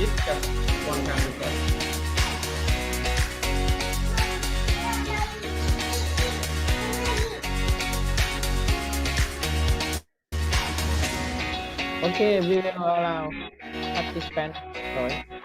It's just one kind of test. Okay, we will allow participant join.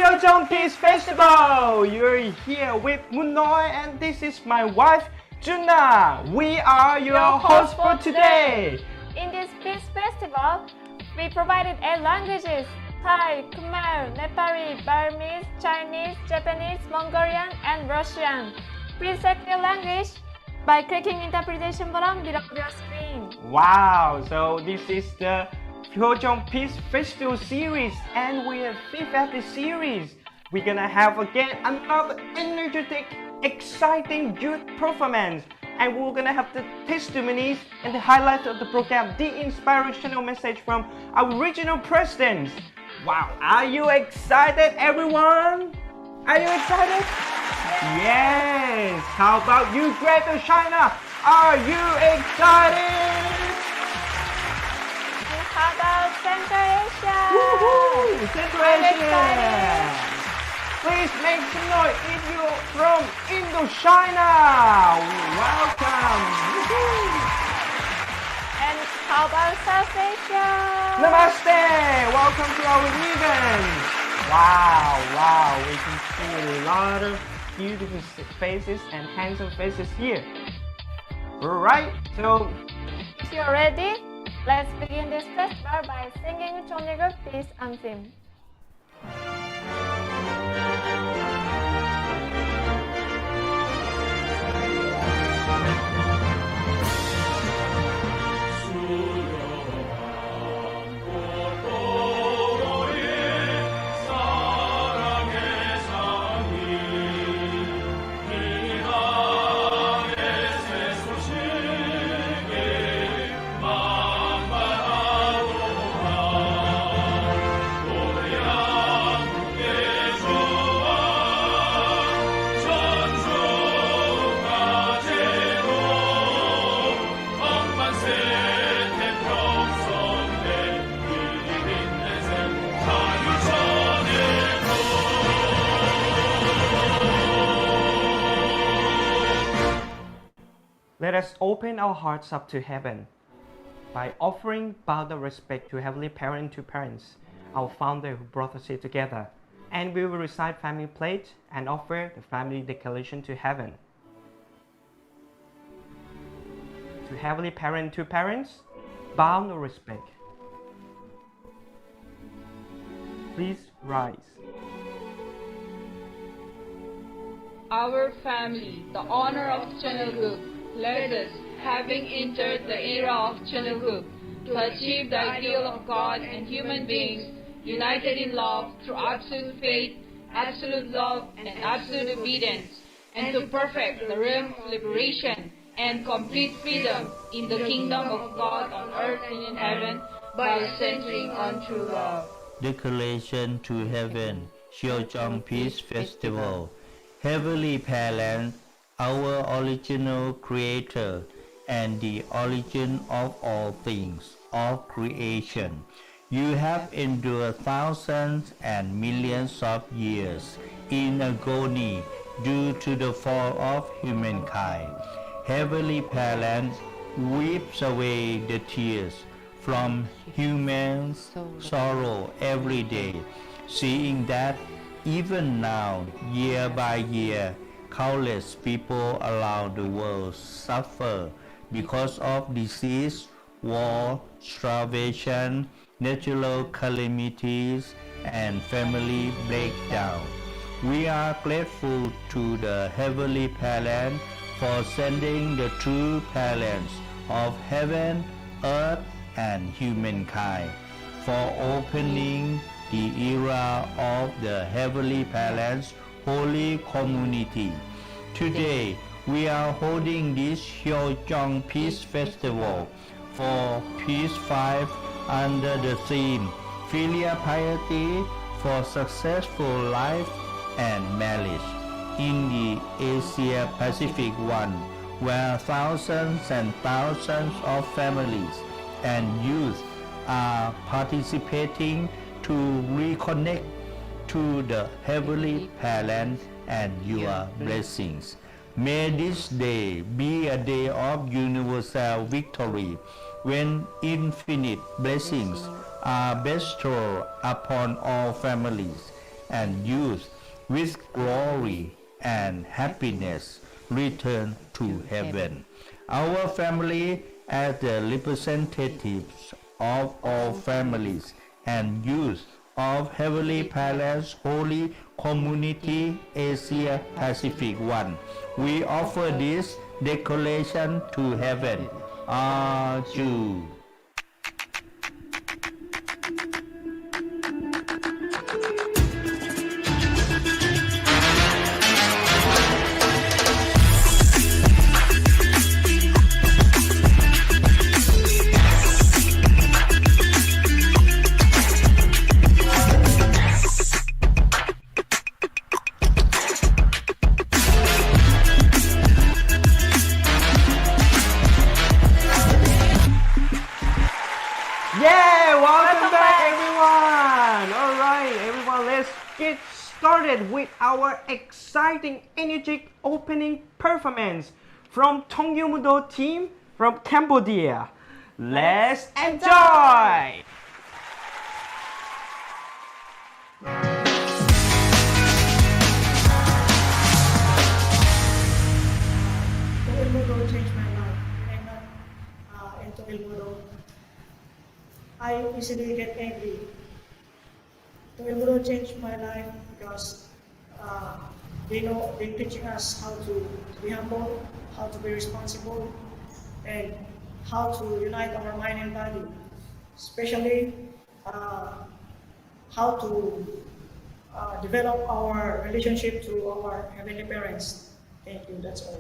Hyojong Peace Festival! You're here with Munoi and this is my wife, Juna. We are your hosts for today. In this Peace Festival, we provided 8 languages: Thai, Khmer, Nepali, Burmese, Chinese, Japanese, Mongolian, and Russian. Please select your language by clicking interpretation button below your screen. Wow, so this is the Hyojong Peace Festival series and we're 5th at the series. We're gonna have again another energetic, exciting youth performance and we're gonna have the testimonies and the highlights of the program, the inspirational message from our regional presidents. Wow, are you excited everyone? Are you excited? Yes! How about you, Greater China? Are you excited? And how about Central Asia? Woohoo! Central I'm Asia! excited. Please make some noise if you're from Indochina! Welcome! Woohoo! And how about South Asia? Namaste! Welcome to our event! Wow, we can see a lot of beautiful faces and handsome faces here. Alright, so If you're ready, let's begin this festival by singing Chonyeok Peace Anthem. let us open our hearts up to heaven by offering bow of respect to Heavenly Parent to Parents, our founder who brought us here together. And we will recite family pledge and offer the family declaration to heaven. To Heavenly Parent to Parents, bow of respect. Please rise. Our family, the honor of Channelguk, led us, having entered the era of Channelguk, to achieve the ideal of God and human beings, united in love through absolute faith, absolute love, and absolute obedience, and to perfect the realm of liberation and complete freedom in the kingdom of God on earth and in heaven by centering on true love. Declaration to Heaven, Hyojong Peace Festival. Heavenly Parent, our original Creator and the origin of all things, of creation, you have endured thousands and millions of years in agony due to the fall of humankind. Heavenly Parent wipes away the tears from human sorrow every day, seeing that even now, year by year, countless people around the world suffer because of disease, war, starvation, natural calamities, and family breakdown. We are grateful to the Heavenly Parent for sending the true parents of heaven, earth, and humankind, for opening the era of the Heavenly Parents Holy Community. Today, we are holding this Hyojong Peace Festival for Peace 5 under the theme Filial Piety for Successful Life and Marriage in the Asia Pacific one, where thousands and thousands of families and youth are participating to reconnect to the Heavenly Parent and your blessings. May this day be a day of universal victory, when infinite blessings are bestowed upon all families, and youth with glory and happiness return to heaven. Our family, as the representatives of all families and youth of Heavenly Parents Holy Community Asia Pacific 1, we offer this declaration to heaven. Arju. Yeah, welcome back everyone. All right, everyone, let's get started with our exciting, energetic opening performance from Tonggyumudo team from Cambodia. Let's enjoy. Tokyo changed my life. When I'm not in Tokyo, I easily get angry. Tokyo changed my life because they teaching us how to be humble, how to be responsible, and how to unite our mind and body. Especially how to develop our relationship to our heavenly parents. Thank you. That's all.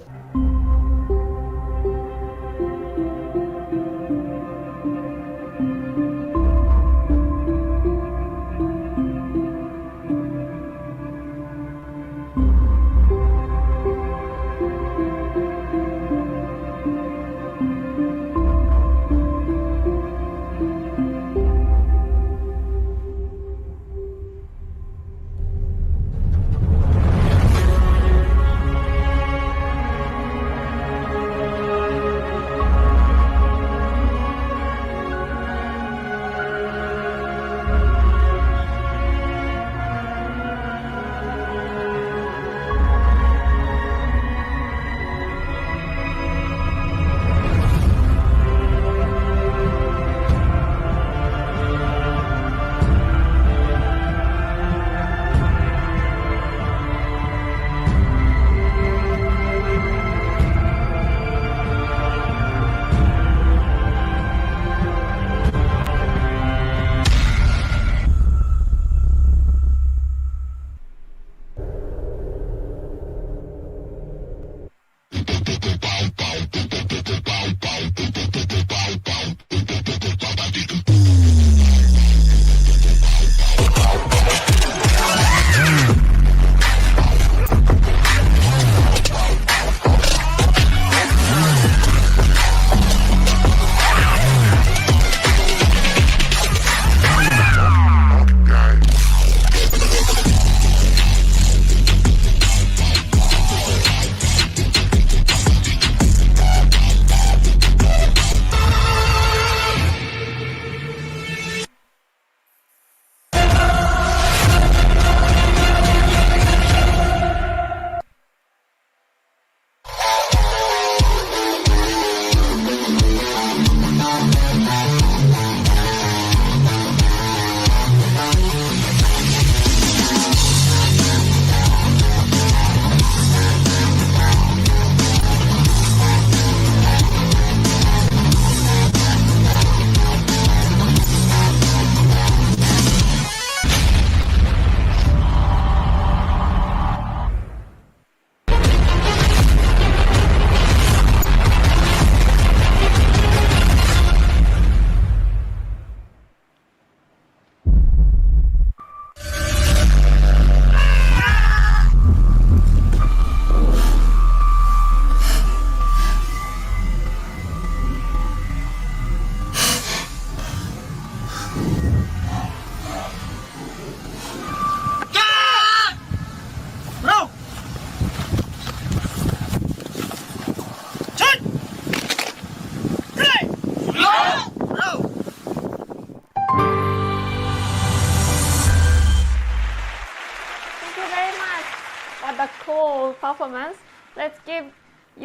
performance. Let's give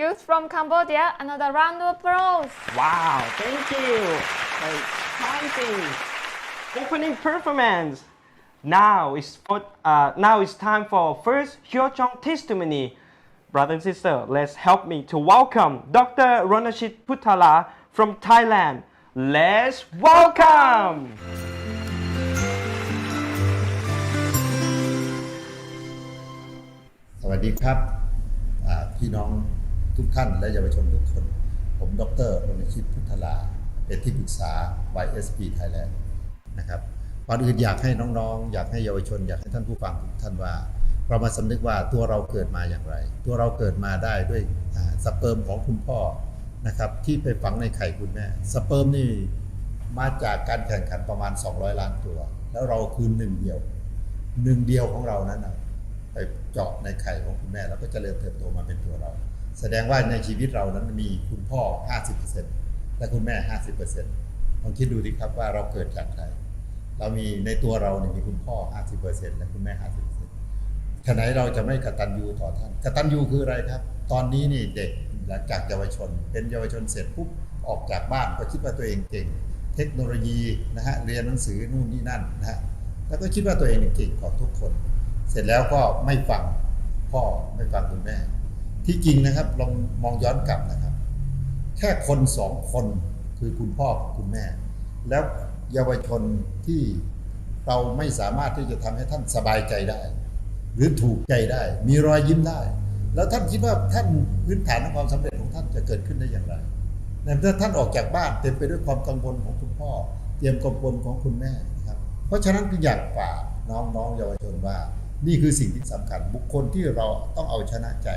youth from Cambodia another round of applause. Wow, thank you. Exciting opening performance. Now it's time for first Hyochong testimony. Brother and sister, let's help me to welcome Dr. Ronashit Puthala from Thailand. Let's welcome. สวัสดีครับพี่น้องทุกท่านและเยาวชนทุกคนผมดร.รณชิตพุทธลาเป็นที่ปรึกษา YSP Thailand นะครับก่อนอื่นอยากให้น้องๆอยากให้เยาวชนอยากให้ท่านผู้ฟังทุกท่านว่าเรามาสำนึกว่าตัวเราเกิดมาอย่างไรตัวเราเกิดมาได้ด้วยสเปิร์มของคุณพ่อนะครับที่ไปฝังในไข่คุณแม่สเปิร์มนี่มาจากการแข่งขันประมาณ200ล้านตัวแล้วเราคือหนึ่งเดียวของเรานั้นไปเจาะในไข่ของคุณแม่แล้วก็เจริญเติบโตมาเป็นตัวเราแสดงว่าในชีวิตเรานั้นมีคุณพ่อ 50% และคุณแม่ 50% ลองคิดดูดิครับว่าเราเกิดจากใครเรามีในตัวเราเนี่ยมีคุณพ่อ 50% และคุณแม่ 50% ฉะนั้นเราจะไม่กตัญญูต่อท่านกตัญญูคืออะไรครับตอนนี้นี่เด็กหลังจากเยาวชนเป็นเยาวชนเสร็จปุ๊บออกจากบ้านก็คิดว่าตัวเองเก่งเทคโนโลยีนะฮะเรียนหนังสือนู่นนี่นั่นนะฮะแล้วก็คิดว่าตัวเองเก่งกว่าทุกคนเสร็จแล้วก็ไม่ฟังพ่อไม่ฟังคุณแม่ที่จริงนะครับลองมองย้อนกลับนะครับแค่คน2คนคือคุณพ่อคุณแม่แล้วเยาวชนที่เราไม่สามารถที่จะทำให้ท่านสบายใจได้หรือถูกใจได้มีรอยยิ้มได้แล้วท่านคิดว่าท่านพื้นฐานของความสำเร็จของท่านจะเกิดขึ้นได้อย่างไรในเมื่อท่านออกจากบ้านเต็มไปด้วยความกังวลของคุณพ่อเตรียมกังวลของคุณแม่ครับเพราะฉะนั้นจึงอยากฝากน้องๆเยาวชนว่านี่คือสิ่งที่สำคัญบุคคลที่เราต้องเอาชนะใจ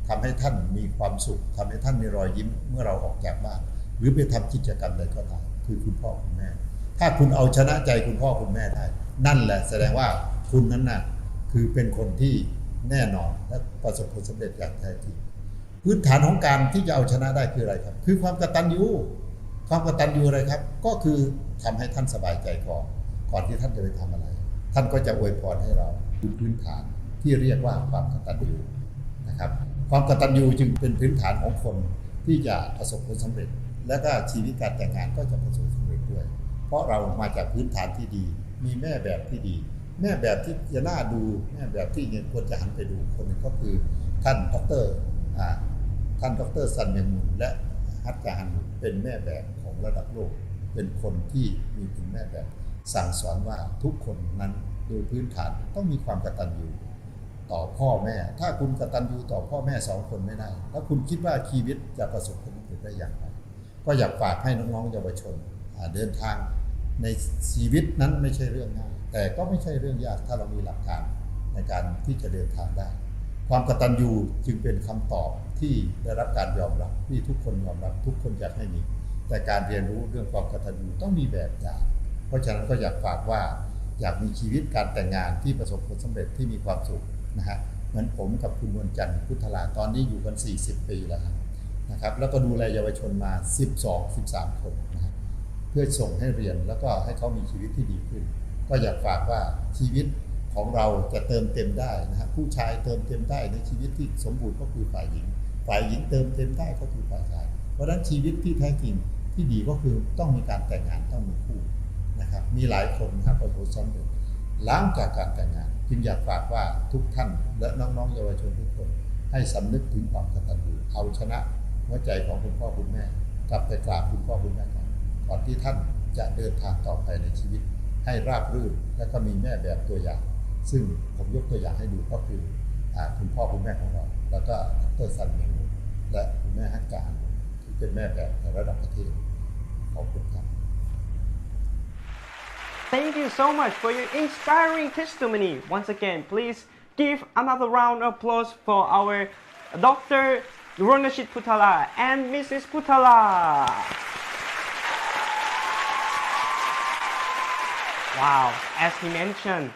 ทำให้ท่านมีความสุขทำให้ท่านมีรอยยิ้มเมื่อเราออกจากบ้านหรือไปทำกิจกรรมใดก็ตามคือคุณพ่อคุณแม่ถ้าคุณเอาชนะใจคุณพ่อคุณแม่ได้นั่นแหละแสดงว่าคุณนั้นน่ะคือเป็นคนที่แน่นอนและประสบผลสำเร็จอย่างแท้จริงพื้นฐานของการที่จะเอาชนะได้คืออะไรครับคือความกตัญญูอะไรครับก็คือทำให้ท่านสบายใจก่อนที่ท่านจะไปทำอะไรท่านก็จะอวยพรให้เราพื้นฐานที่เรียกว่าความกตัญญูนะครับความกตัญญูจึงเป็นพื้นฐานของคนที่จะประสบผลสำเร็จและก็ชีวิตการแต่งงานก็จะประสบผลสำเร็จด้วยเพราะเรามาจากพื้นฐานที่ดีมีแม่แบบที่ดีแม่แบบที่จะน่าดูแม่แบบที่เนี่ยควรจะหันไปดูคนหนึ่งก็คือท่านดร.ซันเมมูและฮัตจาฮันเป็นแม่แบบของระดับโลกเป็นคนที่มีเป็นแม่แบบสั่งสอนว่าทุกคนนั้นโดยพื้นฐานต้องมีความกตัญญูต่อพ่อแม่ถ้าคุณกตัญญูต่อพ่อแม่2คนไม่ได้แล้วคุณคิดว่าชีวิตจะประสบผลสำเร็จได้อย่างไรก็อยากฝากให้น้องๆเยาวชนเดินทางในชีวิตนั้นไม่ใช่เรื่องง่ายแต่ก็ไม่ใช่เรื่องยากถ้าเรามีหลักการในการที่จะเดินทางได้ความกตัญญูจึงเป็นคำตอบที่ได้รับการยอมรับที่ทุกคนยอมรับทุกคนอยากให้มีแต่การเรียนรู้เรื่องความกตัญญูต้องมีแบบอย่างเพราะฉะนั้นก็อยากฝากว่าอยากมีชีวิตการแต่งงานที่ประสบผลสำเร็จที่มีความสุขนะฮะเหมือนผมกับคุณนวลจันทร์พุทธลาตอนนี้อยู่กัน40 ปีแล้วนะครับแล้วก็ดูแลเยาวชนมา12-13 คนนะเพื่อส่งให้เรียนแล้วก็ให้เขามีชีวิตที่ดีขึ้นก็อยากฝากว่าชีวิตของเราจะเติมเต็มได้นะฮะผู้ชายเติมเต็มได้ในชีวิตที่สมบูรณ์ก็คือฝ่ายหญิงเติมเต็มได้ก็คือฝ่ายชายเพราะฉะนั้นชีวิตที่แท้จริงที่ดีก็คือต้องมีการแต่งงานต้องมีคู่นะครับมีหลายคนครับประสบผลสำเร็จหลังจากการแต่งงานจึงอยากฝากว่าทุกท่านและน้องๆเยาวชนทุกคนให้สำนึกถึงความกตัญญูเอาชนะหัวใจของคุณพ่อคุณแม่กลับไปกราบคุณพ่อคุณแม่ก่อนที่ท่านจะเดินทางต่อไปในชีวิตให้ราบรื่นและก็มีแม่แบบตัวอย่างซึ่งผมยกตัวอย่างให้ดูก็คือคุณพ่อคุณแม่ของเราแล้วก็ดร.ซันเมงและคุณแม่ฮักการที่เป็นแม่แบบในระดับประเทศขอบคุณครับ Thank you so much for your inspiring testimony. Once again, please give another round of applause for our Dr. Ronashit Puthala and Mrs. Puthala. Wow, as he mentioned,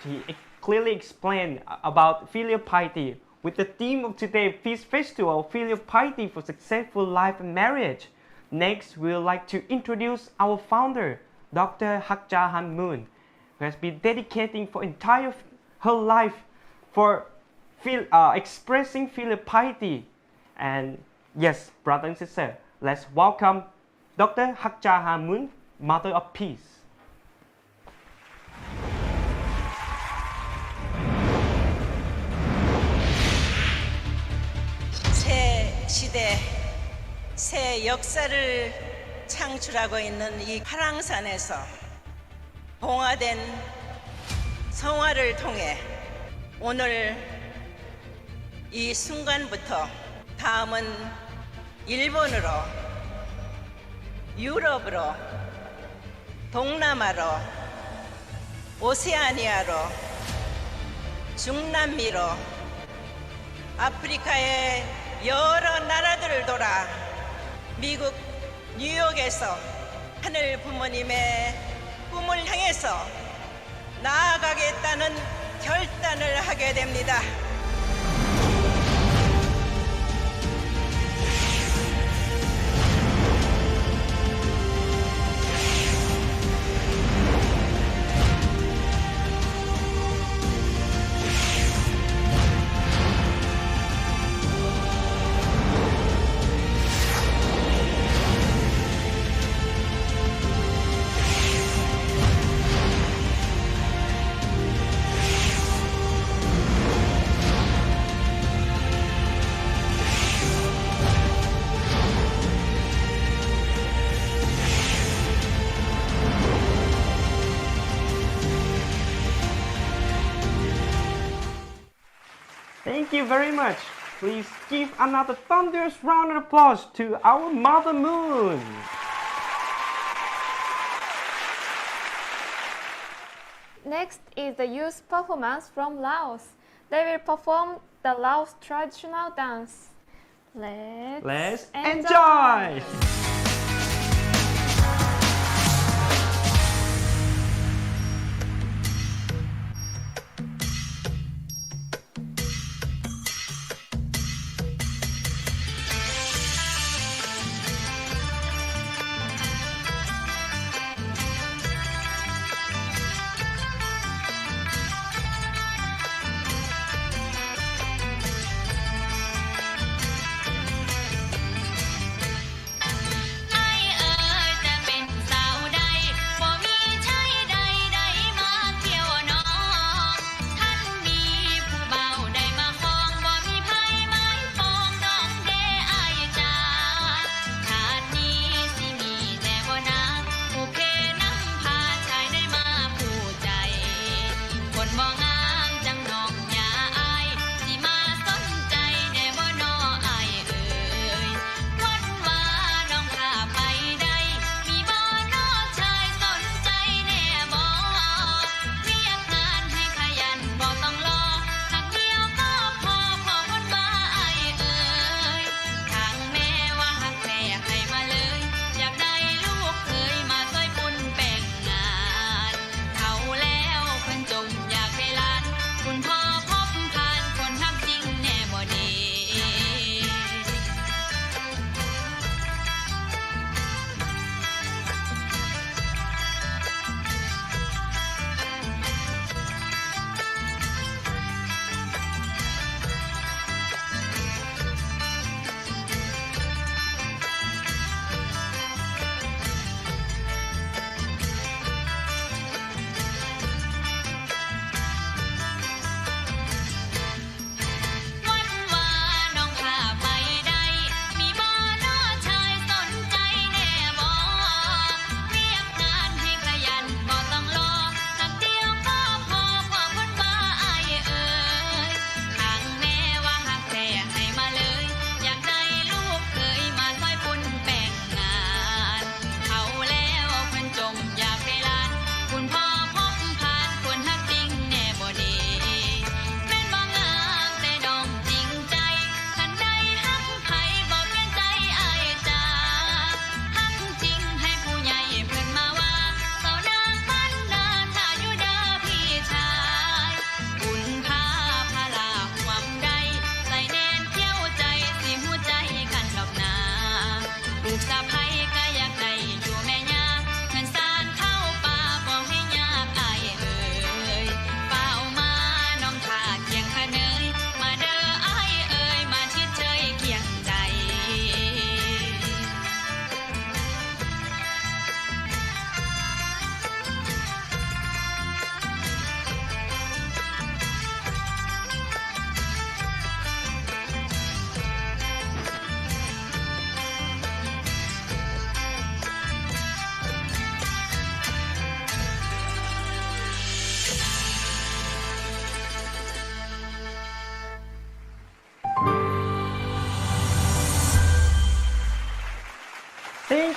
he clearly explained about Filial Piety. With the theme of today's Peace Festival, Filial Piety for Successful Life and Marriage. Next, we would like to introduce our founder, Dr. Hak Jahan Moon, who has been dedicating for her life for expressing filial piety. And yes, brother and sister, let's welcome Dr. Hak Cha Ha Moon, Mother of Peace. 새 시대, 새 역사를 창출하고 있는 이 화랑산에서 봉화된 성화를 통해 오늘 이 순간부터 다음은 일본으로, 유럽으로, 동남아로, 오세아니아로, 중남미로, 아프리카의 여러 나라들을 돌아 미국 뉴욕에서 하늘 부모님의 꿈을 향해서 나아가겠다는 결단을 하게 됩니다. Thank you very much. Please give another thunderous round of applause to our Mother Moon. Next is the youth performance from Laos. They will perform the Laos traditional dance. Let's enjoy!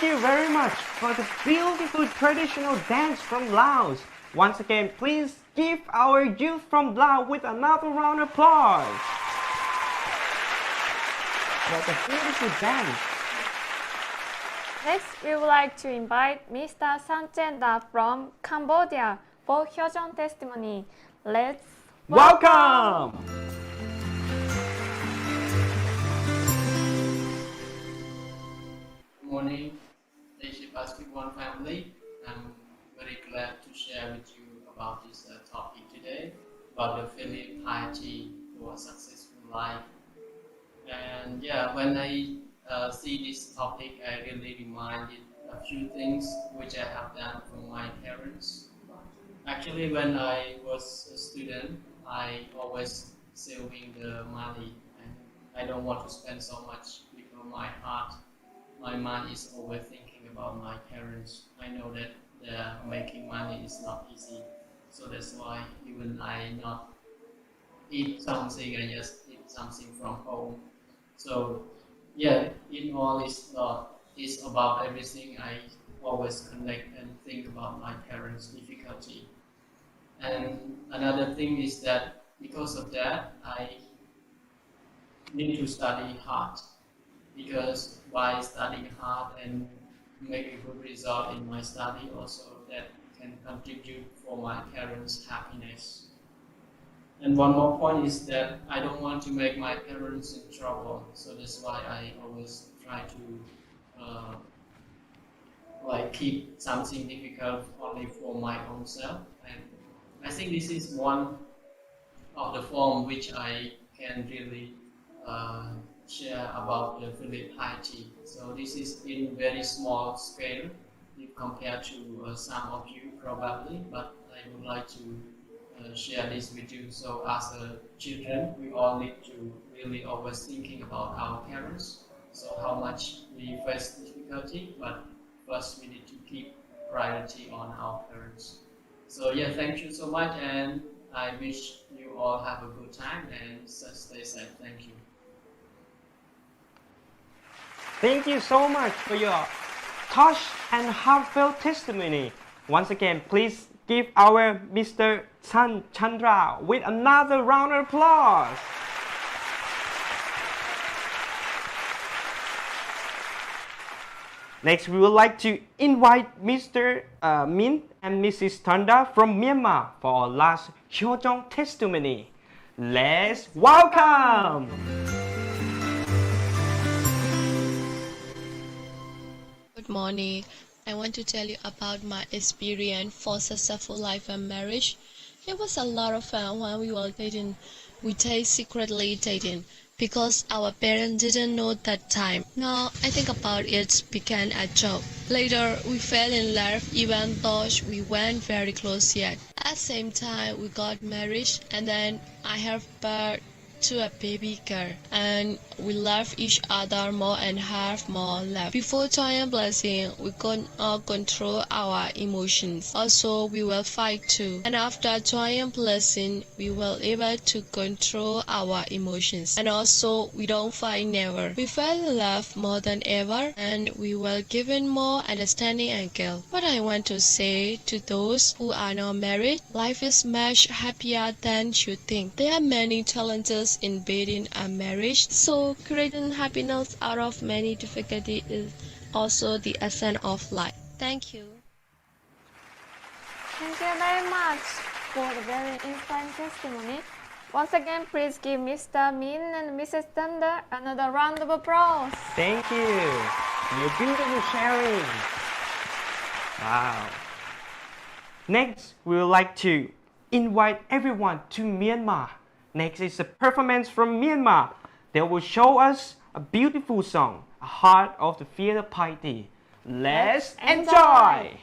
you very much for the beautiful traditional dance from Laos. Once again, please give our youth from Laos with another round of applause. What a beautiful dance. Next, we would like to invite Mr. Sanchenda from Cambodia for Hyojong testimony. Let's Welcome! Good morning, Daisy Basket One family. I'm very glad to share with you about this topic today about the Filial Piety for a successful life. And yeah, when I see this topic, I really reminded a few things which I have done for my parents. Actually, when I was a student, I always saving the money, and I don't want to spend so much because my mind is always thinking about my parents. I know that making money is not easy, so that's why even I not eat something, I just eat something from home. So yeah, in all is about everything. I always connect and think about my parents' difficulty. And another thing is that because of that, I need to study hard, because by studying hard and make a good result in my study, also that can contribute for my parents' happiness. And one more point is that I don't want to make my parents in trouble, so that's why I always try to keep something difficult only for my own self. And I think this is one of the form which I can really share about the Filial Piety. So this is in very small scale if compared to some of you probably, but I would like to share this with you. So as children, we all need to really always thinking about our parents. So how much we face difficulty, but first we need to keep priority on our parents. So yeah, thank you so much, and I wish you all have a good time and stay safe. Thank you. Thank you so much for your touch and heartfelt testimony. Once again, please give our Mr. Chandra with another round of applause. Next, we would like to invite Mr. Min and Mrs. Tanda from Myanmar for our last Hyojong testimony. Let's welcome! Good morning. I want to tell you about my experience for successful life and marriage. It was a lot of fun when we were dating. We secretly dating because our parents didn't know that time. Now I think about it became a joke. Later we fell in love even though we weren't very close yet. At the same time we got married, and then I have birth to a baby girl, and we love each other more and have more love. Before joining blessing, we could not control our emotions. Also, we will fight too. And after joining blessing, we were able to control our emotions. And also, we don't fight never. We fell in love more than ever, and we were given more understanding and care. What I want to say to those who are not married, life is much happier than you think. There are many challenges in building a marriage, so creating happiness out of many difficulties is also the essence of life. Thank you. Thank you very much for the very inspiring testimony. Once again, please give Mr. Min and Mrs. Thunder another round of applause. Thank you. Your beautiful sharing. Wow. Next, we would like to invite everyone to Myanmar. Next is a performance from Myanmar. They will show us a beautiful song, a heart of the Filial Piety. Let's enjoy!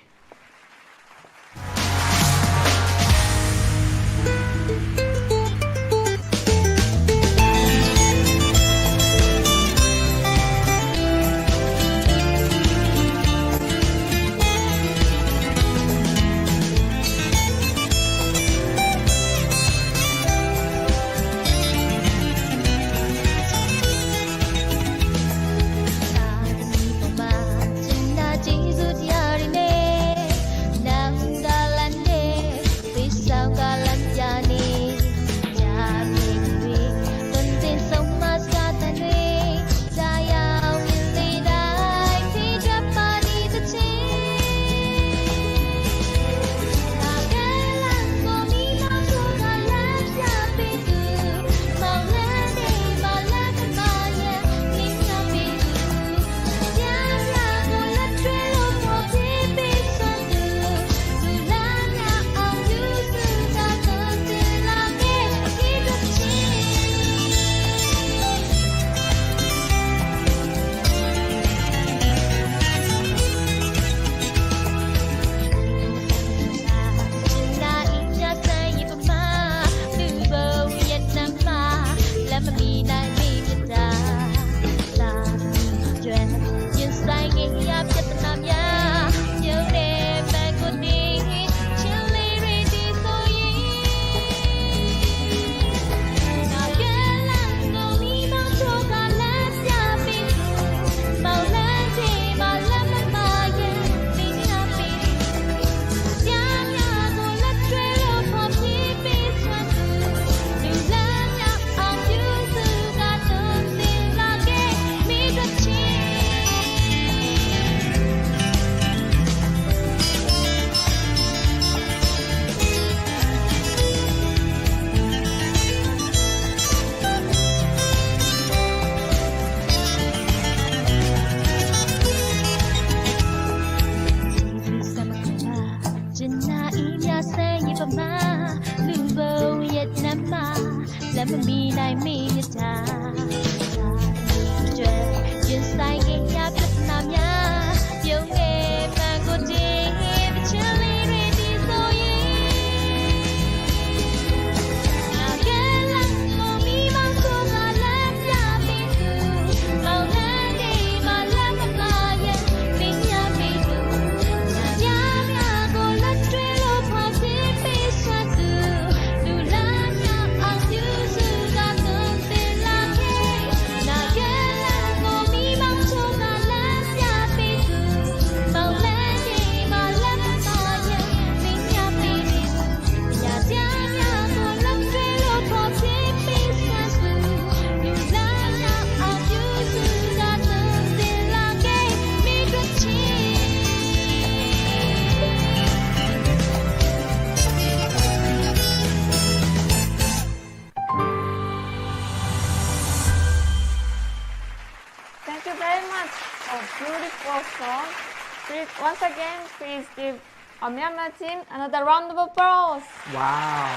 Jana imya sayi pama Lubo yet nama Lama mi nai mi nita Yin sai yin ya pit nam ya Yung e mango ding Chili ready so ye Agalang mo mi mang so ka lang ya bisu Mau lang di malang kaplayan Bing ya bisu Na ya ya go la tui lo pa si pi sa tu Lu la ya ang yu su ga tung ti la ke Na agalang mo mi mang so ka lang ya bisu Mau lang di malang kaplayan Bing ya bisu Ya ya ya go la tui lo pa si pi sa tu Lu la ya ang yu su ga tung ti la ke Mi got chi Thank you very much for beautiful song. Please, once again, please give our Myanmar team another round of applause. Wow.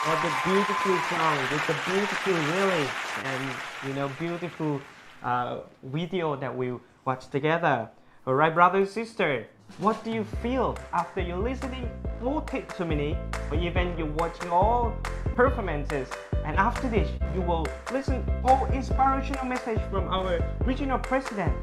What a beautiful song with a beautiful lyrics and beautiful video that we watched together. All right, brother and sister, what do you feel after you're listening all testimony or even you're watching all performances? And after this, you will listen all inspirational message from our regional president.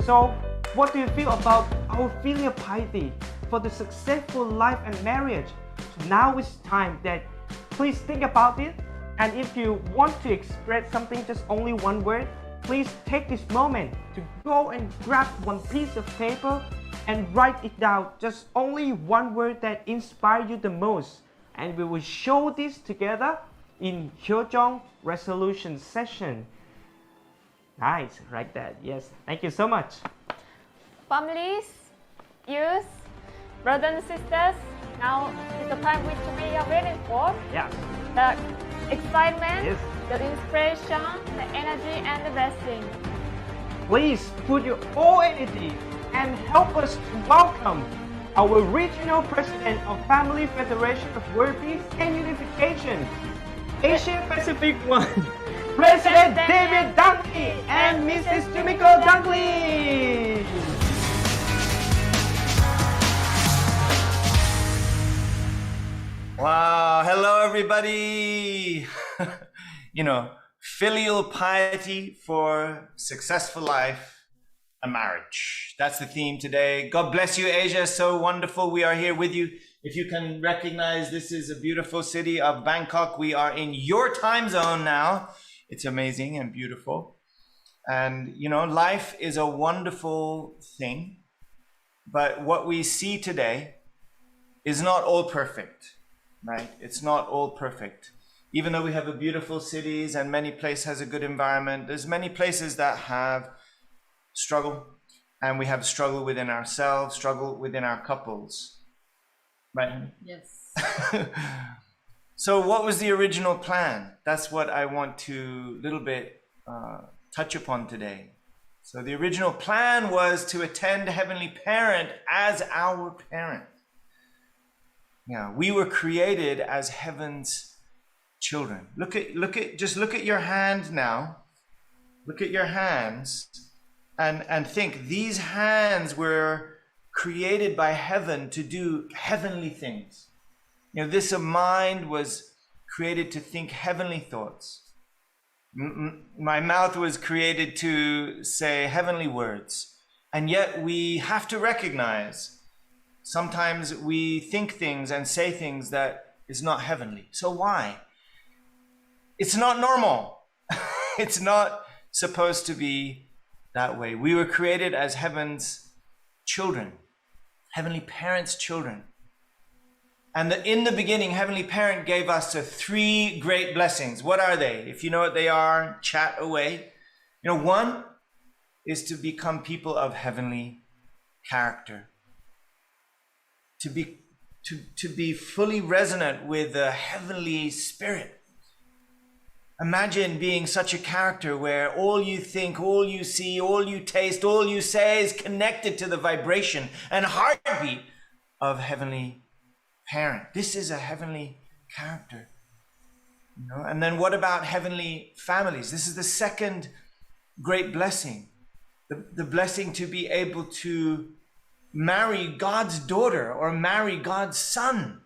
So, what do you feel about our Filial Piety for the successful life and marriage? So now it's time that please think about it. And if you want to express something, just only one word, please take this moment to go and grab one piece of paper and write it down. Just only one word that inspires you the most. And we will show this together in Hyojong resolution session. Nice, like that. Yes, thank you so much. Families, youth, brothers and sisters, now is the time which we are waiting for. Yeah. The excitement, Yes. the inspiration, the energy, and the blessing. Please put your all energy and help us to welcome our regional president of Family Federation of World Peace and Unification, Asia Pacific One, President David Dunkley and Mrs. Jumiko Dunkley. Wow, hello everybody. Filial piety for successful life and marriage. That's the theme today. God bless you, Asia. So wonderful we are here with you. If you can recognize, this is a beautiful city of Bangkok. We are in your time zone now. It's amazing and beautiful. And, life is a wonderful thing. But what we see today is not all perfect. Right? It's not all perfect. Even though we have a beautiful cities and many places has a good environment, there's many places that have struggle, and we have struggle within ourselves, struggle within our couples. Right? Yes. So what was the original plan? That's what I want to little bit touch upon today. So the original plan was to attend Heavenly Parent as our parent. Yeah, we were created as heaven's children. Look at your hand now. Look at your hands and think these hands were created by heaven to do heavenly things. This mind was created to think heavenly thoughts. My mouth was created to say heavenly words. And yet we have to recognize sometimes we think things and say things that is not heavenly. So why? It's not normal. It's not supposed to be that way. We were created as heaven's children, Heavenly Parent's children. And in the beginning, Heavenly Parent gave us the 3 great blessings. What are they? If you know what they are, chat away. One is to become people of heavenly character. To be fully resonant with the heavenly spirit. Imagine being such a character where all you think, all you see, all you taste, all you say is connected to the vibration and heartbeat of heavenly parent. This is a heavenly character. And then what about heavenly families? This is the second great blessing. The blessing to be able to marry God's daughter or marry God's son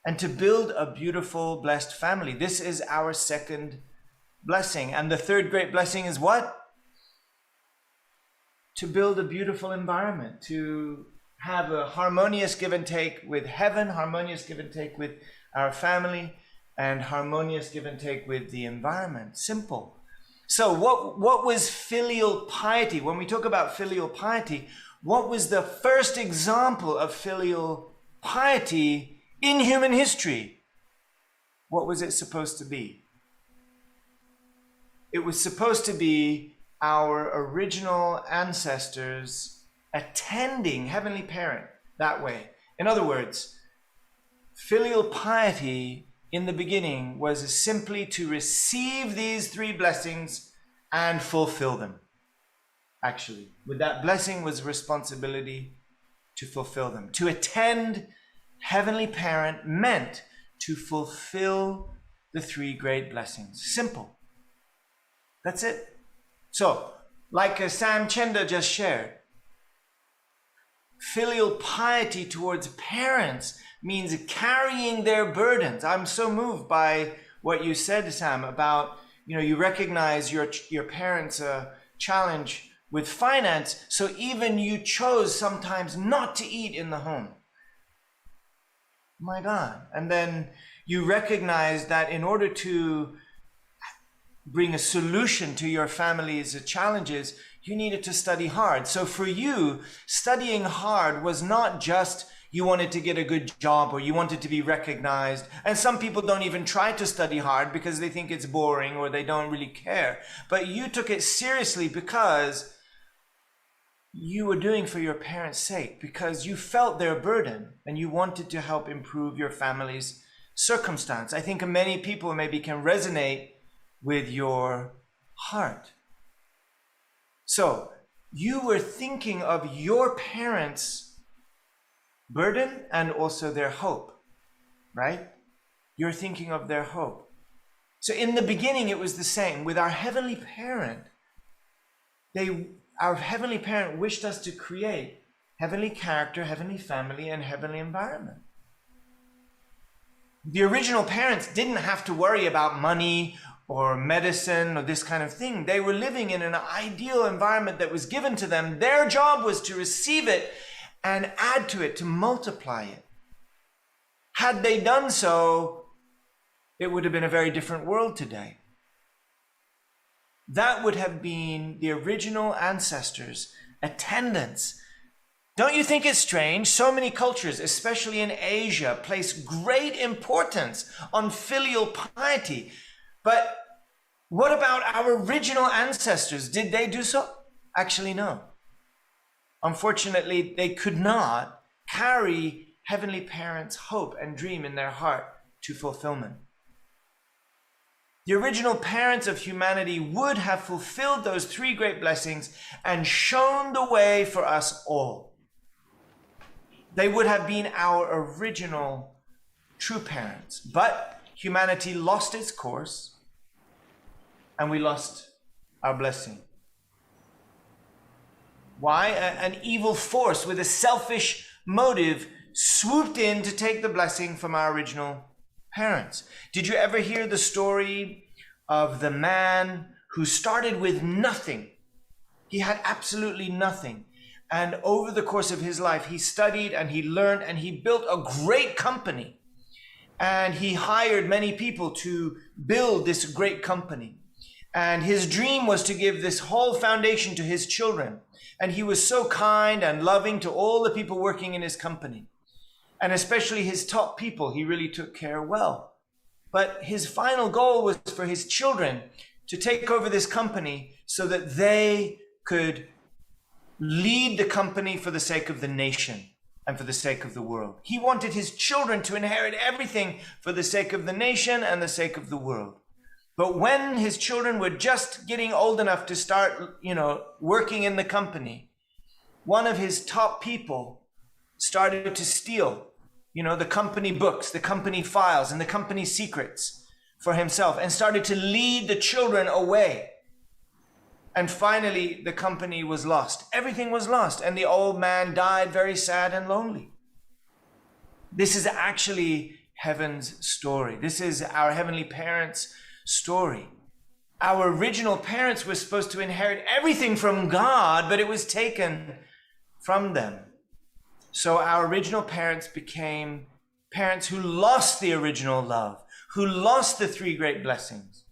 and to build a beautiful, blessed family. This is our second blessing. And the third great blessing is what? To build a beautiful environment, to have a harmonious give and take with heaven, harmonious give and take with our family, and harmonious give and take with the environment. Simple. So what was filial piety? When we talk about filial piety, what was the first example of filial piety in human history? What was it supposed to be? It was supposed to be our original ancestors attending Heavenly Parent that way. In other words, filial piety in the beginning was simply to receive these three blessings and fulfill them. Actually, with that blessing was responsibility to fulfill them. To attend Heavenly Parent meant to fulfill the three great blessings. Simple. That's it. So, like Sam Chenda just shared, filial piety towards parents means carrying their burdens. I'm so moved by what you said, Sam, about, you recognize your parents' challenge with finance, so even you chose sometimes not to eat in the home. My God. And then you recognize that in order to bring a solution to your family's challenges, you needed to study hard. So for you, studying hard was not just you wanted to get a good job or you wanted to be recognized. And some people don't even try to study hard because they think it's boring or they don't really care. But you took it seriously because you were doing for your parents' sake, because you felt their burden and you wanted to help improve your family's circumstance. I think many people maybe can resonate with your heart. So you were thinking of your parents' burden and also their hope, right? You're thinking of their hope. So in the beginning, it was the same with our Heavenly Parent. Our Heavenly Parent wished us to create heavenly character, heavenly family, and heavenly environment. The original parents didn't have to worry about money or medicine or this kind of thing. They were living in an ideal environment that was given to them. Their job was to receive it and add to it, to multiply it. Had they done so, it would have been a very different world today. That would have been the original ancestors' attendance. Don't you think it's strange? So many cultures, especially in Asia, place great importance on filial piety. But what about our original ancestors? Did they do so? Actually, no. Unfortunately, they could not carry Heavenly Parent's hope and dream in their heart to fulfillment. The original parents of humanity would have fulfilled those three great blessings and shown the way for us all. They would have been our original true parents. But humanity lost its course and we lost our blessing. Why? An evil force with a selfish motive swooped in to take the blessing from our original parents. Did you ever hear the story of the man who started with nothing? He had absolutely nothing. And over the course of his life, he studied and he learned and he built a great company. And he hired many people to build this great company. And his dream was to give this whole foundation to his children. And he was so kind and loving to all the people working in his company. And especially his top people, he really took care well. But his final goal was for his children to take over this company so that they could lead the company for the sake of the nation and for the sake of the world. He wanted his children to inherit everything for the sake of the nation and the sake of the world. But when his children were just getting old enough to start, working in the company, one of his top people started to steal, the company books, the company files, and the company secrets for himself, and started to lead the children away. And finally, the company was lost. Everything was lost, and the old man died very sad and lonely. This is actually heaven's story. This is our heavenly parents' story. Our original parents were supposed to inherit everything from God, but it was taken from them. So our original parents became parents who lost the original love, who lost the three great blessings.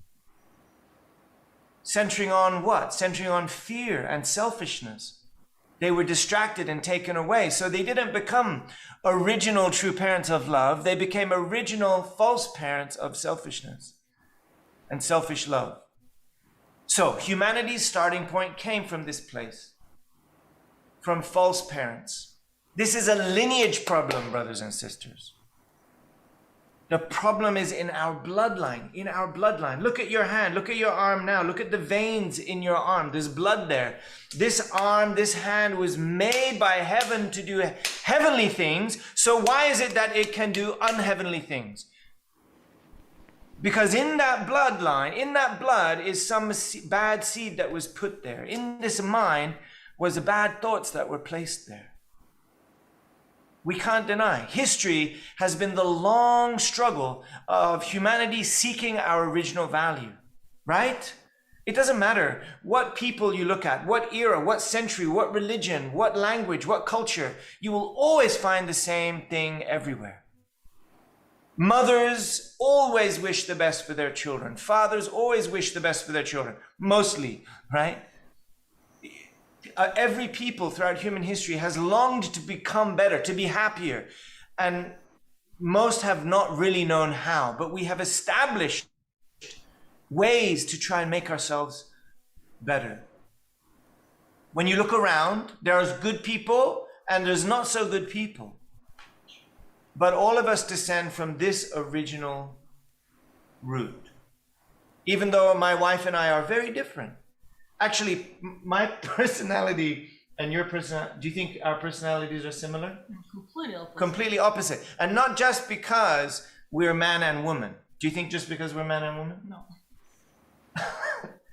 Centering on what? Centering on fear and selfishness. They were distracted and taken away. So they didn't become original true parents of love. They became original false parents of selfishness and selfish love. So humanity's starting point came from this place, from false parents. This is a lineage problem, brothers and sisters. The problem is in our bloodline, Look at your hand, look at your arm now, look at the veins in your arm. There's blood there. This arm, this hand was made by heaven to do heavenly things. So why is it that it can do unheavenly things? Because in that bloodline, in that blood is some bad seed that was put there. In this mind was the bad thoughts that were placed there. We can't deny. History has been the long struggle of humanity seeking our original value, right? It doesn't matter what people you look at, what era, what century, what religion, what language, what culture, you will always find the same thing everywhere. Mothers always wish the best for their children. Fathers always wish the best for their children, mostly, right? Every people throughout human history has longed to become better, to be happier. And most have not really known how, but we have established ways to try and make ourselves better. When you look around, there's good people and there's not so good people. But all of us descend from this original root. Even though my wife and I are very different. Actually, my personality and your personality, do you think our personalities are similar? Completely opposite. Completely opposite. And not just because we're man and woman. Do you think just because we're man and woman? No.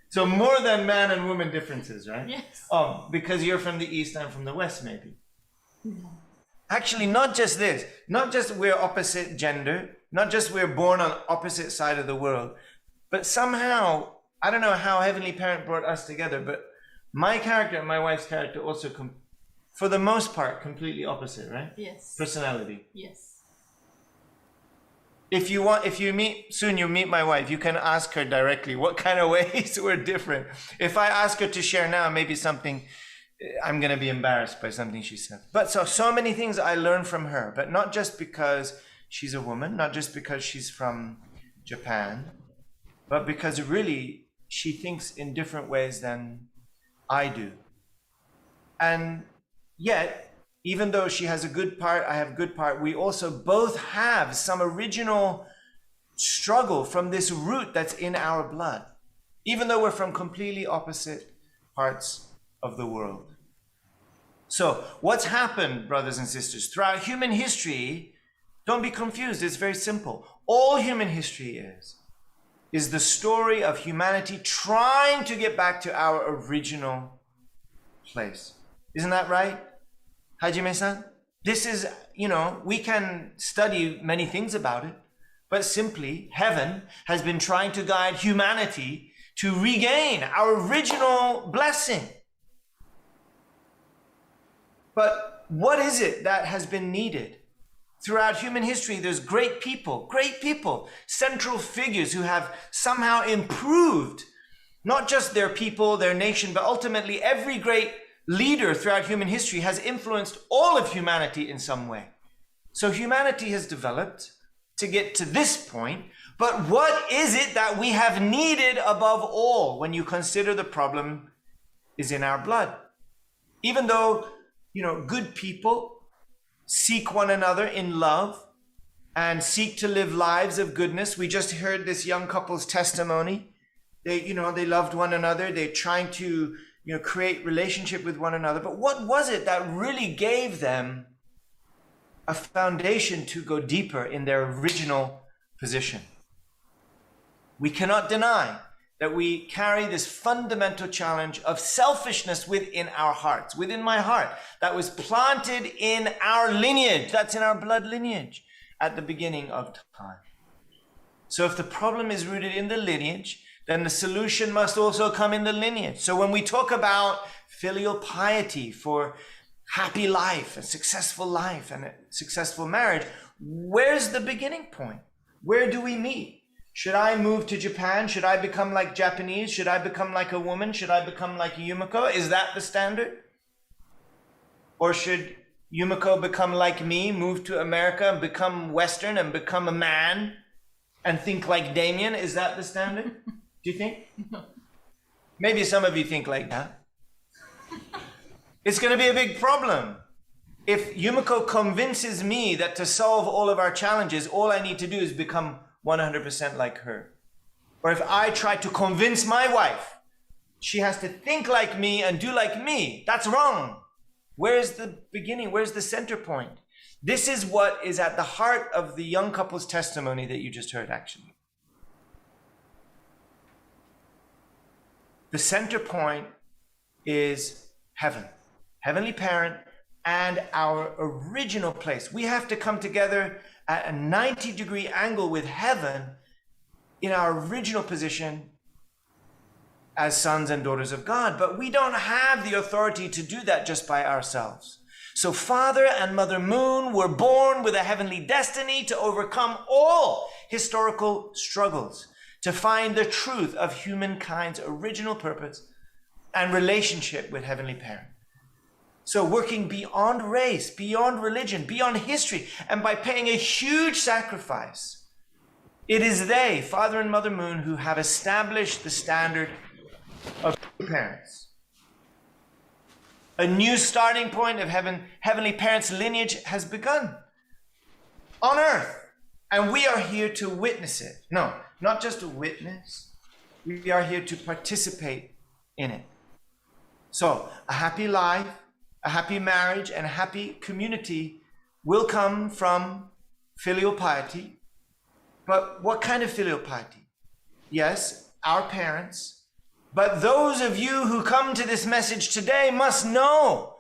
So more than man and woman differences, right? Yes. Oh, because you're from the east, I'm from the west, maybe. No. Actually, not just this. Not just we're opposite gender. Not just we're born on opposite side of the world. But somehow, I don't know how Heavenly Parent brought us together, but my character and my wife's character also, for the most part, completely opposite, right? Yes. Personality. Yes. If you meet my wife, you can ask her directly what kind of ways we're different. If I ask her to share now, maybe something, I'm going to be embarrassed by something she said. But so many things I learned from her, but not just because she's a woman, not just because she's from Japan, but because really, she thinks in different ways than I do. And yet, even though she has a good part, I have a good part, we also both have some original struggle from this root that's in our blood, even though we're from completely opposite parts of the world. So, what's happened, brothers and sisters, throughout human history, don't be confused, it's very simple. All human history is the story of humanity trying to get back to our original place. Isn't that right, Hajime-san? This is, we can study many things about it, but simply heaven has been trying to guide humanity to regain our original blessing. But what is it that has been needed? Throughout human history, there's great people, central figures who have somehow improved not just their people, their nation, but ultimately every great leader throughout human history has influenced all of humanity in some way. So humanity has developed to get to this point, but what is it that we have needed above all when you consider the problem is in our blood? Even though, good people seek one another in love and seek to live lives of goodness. We just heard this young couple's testimony. They loved one another. They're trying to, create relationship with one another. But what was it that really gave them a foundation to go deeper in their original position. We cannot deny that we carry this fundamental challenge of selfishness within our hearts, within my heart, that was planted in our lineage, that's in our blood lineage at the beginning of time. So if the problem is rooted in the lineage, then the solution must also come in the lineage. So when we talk about filial piety for happy life, a successful marriage, where's the beginning point? Where do we meet? Should I move to Japan? Should I become like Japanese? Should I become like a woman? Should I become like Yumiko? Is that the standard? Or should Yumiko become like me, move to America and become Western and become a man and think like Damien? Is that the standard? Do you think? No. Maybe some of you think like that. It's going to be a big problem. If Yumiko convinces me that to solve all of our challenges, all I need to do is become 100% like her. Or if I try to convince my wife, she has to think like me and do like me. That's wrong. Where's the beginning? Where's the center point? This is what is at the heart of the young couple's testimony that you just heard, actually. The center point is heaven, Heavenly Parent, and our original place. We have to come together at a 90-degree angle with heaven in our original position as sons and daughters of God. But we don't have the authority to do that just by ourselves. So Father and Mother Moon were born with a heavenly destiny to overcome all historical struggles, to find the truth of humankind's original purpose and relationship with Heavenly Parent. So working beyond race, beyond religion, beyond history, and by paying a huge sacrifice, it is they, Father and Mother Moon, who have established the standard of parents. A new starting point of Heavenly Parent's lineage has begun on earth, and we are here to witness it. No, not just to witness, we are here to participate in it. So, a happy life, a happy marriage, and a happy community will come from filial piety. But what kind of filial piety? Yes, our parents. But those of you who come to this message today must know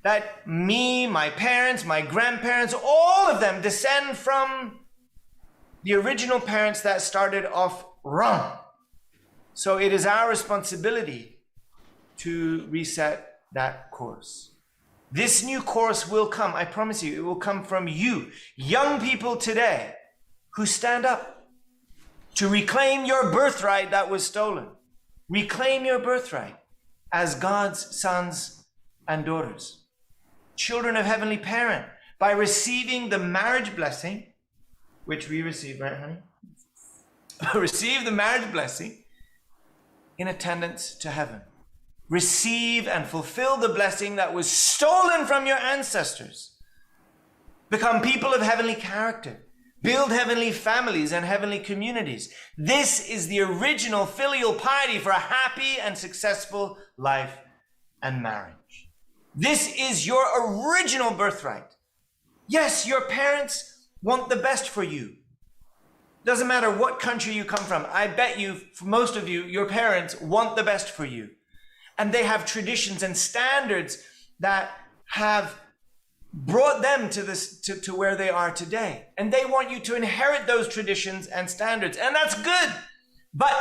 that me, my parents, my grandparents, all of them descend from the original parents that started off wrong. So it is our responsibility to reset that course. This new course will come, I promise you, it will come from you, young people today, who stand up to reclaim your birthright that was stolen. Reclaim your birthright as God's sons and daughters, children of Heavenly Parent, by receiving the marriage blessing, which we receive, right, honey? Receive the marriage blessing in attendance to heaven. Receive and fulfill the blessing that was stolen from your ancestors. Become people of heavenly character. Build heavenly families and heavenly communities. This is the original filial piety for a happy and successful life and marriage. This is your original birthright. Yes, your parents want the best for you. Doesn't matter what country you come from. I bet you, for most of you, your parents want the best for you. And they have traditions and standards that have brought them to where they are today. And they want you to inherit those traditions and standards. And that's good. But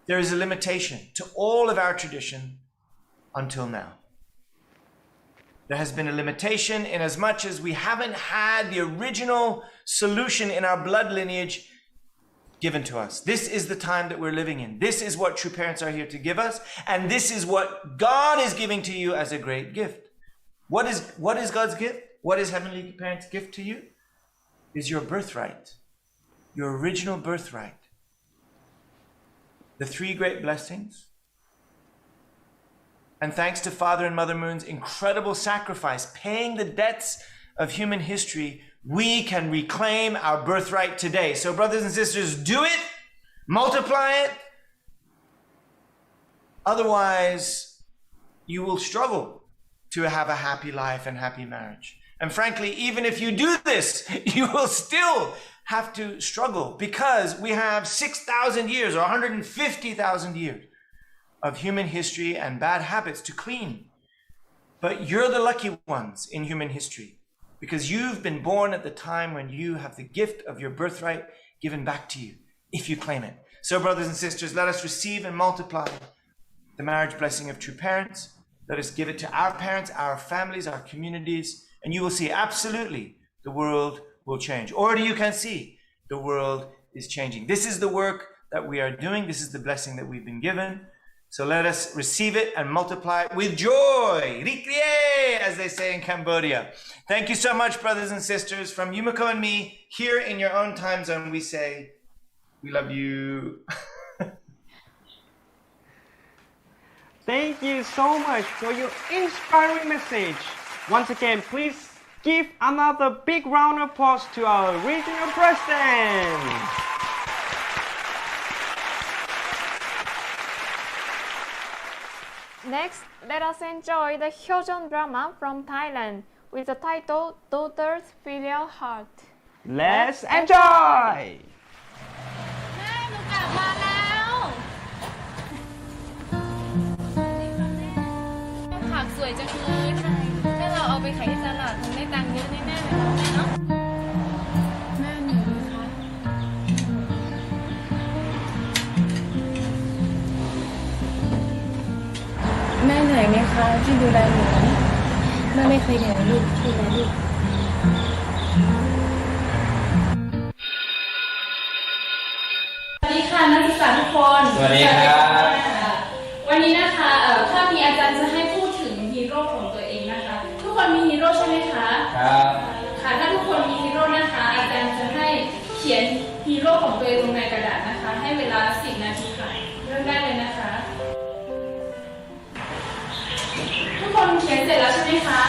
there is a limitation to all of our tradition until now. There has been a limitation in as much as we haven't had the original solution in our blood lineage given to us. This is the time that we're living in. This is what true parents are here to give us. And this is what God is giving to you as a great gift. What is God's gift? What is Heavenly Parent's gift to you? Is your birthright. Your original birthright. The three great blessings. And thanks to Father and Mother Moon's incredible sacrifice, paying the debts of human history, we can reclaim our birthright today. So brothers and sisters, do it, multiply it. Otherwise, you will struggle to have a happy life and happy marriage. And frankly, even if you do this, you will still have to struggle because we have 6,000 years or 150,000 years of human history and bad habits to clean. But you're the lucky ones in human history because you've been born at the time when you have the gift of your birthright given back to you, if you claim it. So brothers and sisters, let us receive and multiply the marriage blessing of true parents. Let us give it to our parents, our families, our communities, and you will see absolutely the world will change. Already you can see the world is changing. This is the work that we are doing. This is the blessing that we've been given. So let us receive it and multiply it with joy. Rikriye, as they say in Cambodia. Thank you so much, brothers and sisters. From Yumiko and me, here in your own time zone, we say, we love you. Thank you so much for your inspiring message. Once again, please give another big round of applause to our regional president. Next, let us enjoy the Hyojeon drama from Thailand with the title Daughter's Filial Heart. Let's enjoy! แม่หนูกลับมาแล้วผักสวยจังเลยถ้าเราเอาไปขายที่ตลาดคงได้ตังค์เยอะแน่ๆเลยแม่เนาะแม่เหนื่อยไหมคะแม่เหนื่อยไหมคะที่ดูแลหนูแม่ไม่เคยเหนื่อยลูกที่ดูแลลูก สวัสดีค่ะนักศึกษาทุกคน สวัสดีครับ วันนี้นะคะถ้ามีอาจารย์จะให้พูดถึงฮีโร่ของตัวเองนะคะ ทุกคนมีฮีโร่ใช่ไหมคะ ครับ ค่ะถ้าทุกคนมีฮีโร่นะคะ อาจารย์จะให้เขียนฮีโร่ของตัวเองลงในกระดาษนะคะ ให้เวลา10 นาทีค่ะเริ่มได้เลยนะคะ ทุกคนเขียนเสร็จแล้วใช่ไหมคะ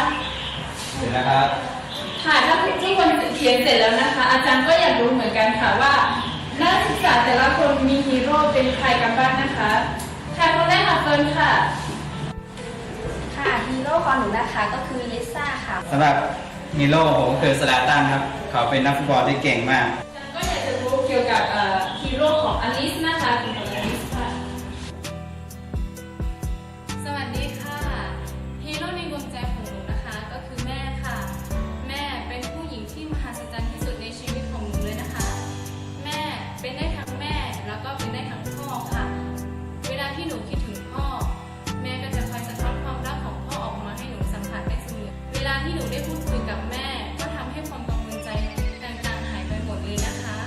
เสร็จแล้วครับ ค่ะถ้าทุกคนเขียนเสร็จแล้วนะคะ อาจารย์ก็อยากรู้เหมือนกันค่ะว่านักศึกษาแต่ละคนมีฮีโร่เป็นใครกันบ้างนะคะค่ะคนแรกค่ะเฟิร์นค่ะค่ะฮีโร่ของหนูนะคะก็คือลิซ่าค่ะ สำหรับฮีโร่ผมคือสลาตันครับ เขาเป็นนักฟุตบอลที่เก่งมาก อาจารย์ก็อยากจะรู้เกี่ยวกับฮีโร่ของอลิสนะคะคุณอลิสค่ะสวัสดีค่ะฮีโร่ในดวงใจของหนูนะคะก็คือแม่ค่ะแม่เป็นผู้หญิงที่มหัศจรรย์ที่สุดในชีวิตของหนูเลยนะคะแม่เป็นได้ทั้งแม่แล้วก็เป็นได้ทั้งพ่อค่ะเวลาที่หนูคิดถึงพ่อแม่ก็จะคอยสะท้อนความรักของพ่อออกมาให้หนูสัมผัสได้เสมอเวลาที่หนูได้พูดคุยกับแม่ก็ทำให้ความกังวลใจต่างๆหายไปหมดเลยนะคะ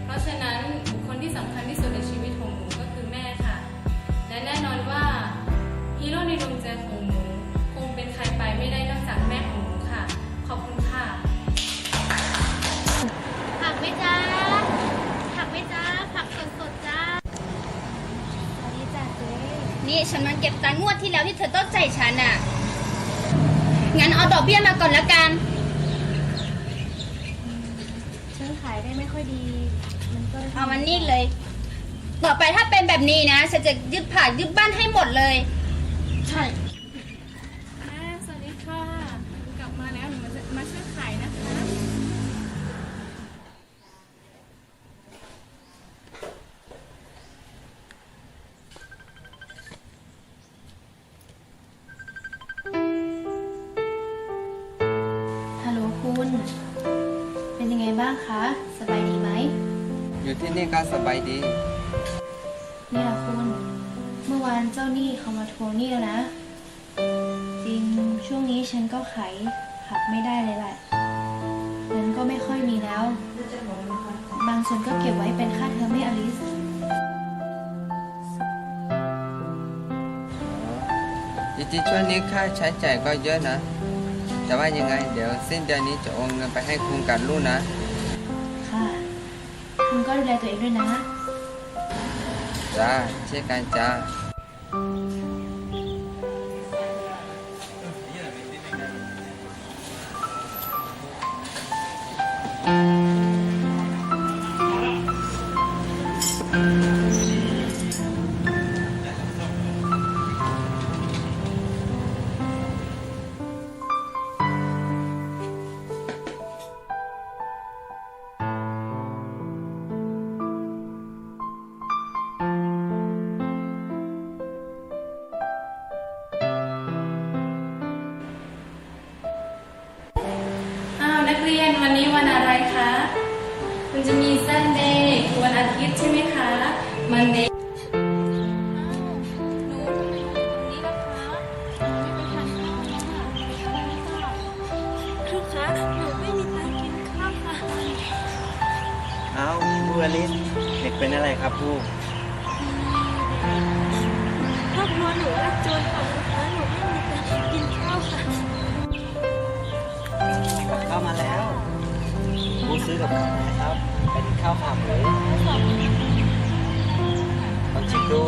เพราะฉะนั้นบุคคลที่สำคัญที่สุดในชีวิตของหนูก็คือแม่ค่ะและแน่นอนว่าฮีโร่ในดวงใจของหนูคงเป็นใครไปไม่ได้นอกจากแม่ของหนูค่ะขอบคุณค่ะ ผักไหมจ๊ะผักไหมจ๊ะผักสดๆจ้าสวัสดีจ้ะเจ๊นี่ฉันมาเก็บตังค์งวดที่แล้วที่เธอต้องจ่ายฉันอ่ะ งั้นเอาดอกเบี้ยมาก่อนละกันฉันขายได้ไม่ค่อยดี มันก็เอามันนี่เลย ต่อไปถ้าเป็นแบบนี้นะฉันจะยึดผักยึดบ้านให้หมดเลยใช่ แม่สวัสดีค่ะกลับมาแล้วหนูมาช่วยขายนะคะ ฮัลโหลคุณ เป็นยังไงบ้างคะ สบายดีไหม อยู่ที่นี่ก็สบายดี เนี่ยคุณ เมื่อวานเจ้าหนี้เขามาทวงหนี้แล้วนะ จริงช่วงนี้ฉันก็ขายผักไม่ได้เลยแหละเงินก็ไม่ค่อยมีแล้ว บางส่วนก็เก็บไว้เป็นค่าเทอมให้อลิส จริงๆช่วงนี้ค่าใช้จ่ายก็เยอะนะ แต่ว่ายังไงเดี๋ยวสิ้นเดือนนี้จะโอนเงินไปให้คุณกับลูกนะ ค่ะ คุณก็ดูแลตัวเองด้วยนะ จ้าเช่นกันจ้า ค นักเรียนวันนี้วันอะไรคะมันจะมี Sunday คือวันอาทิตย์ใช่ไหมคะ Mondayเอาครูอลิสเด็กเป็นอะไรครับครู ครอบครัวหนูยากจนค่ะนะคะหนูไม่มีตังค์กินข้าวค่ะ กับข้าวมาแล้วครูซื้อกับข้าวนะครับไปกินข้าวขาหมูลองชิมดู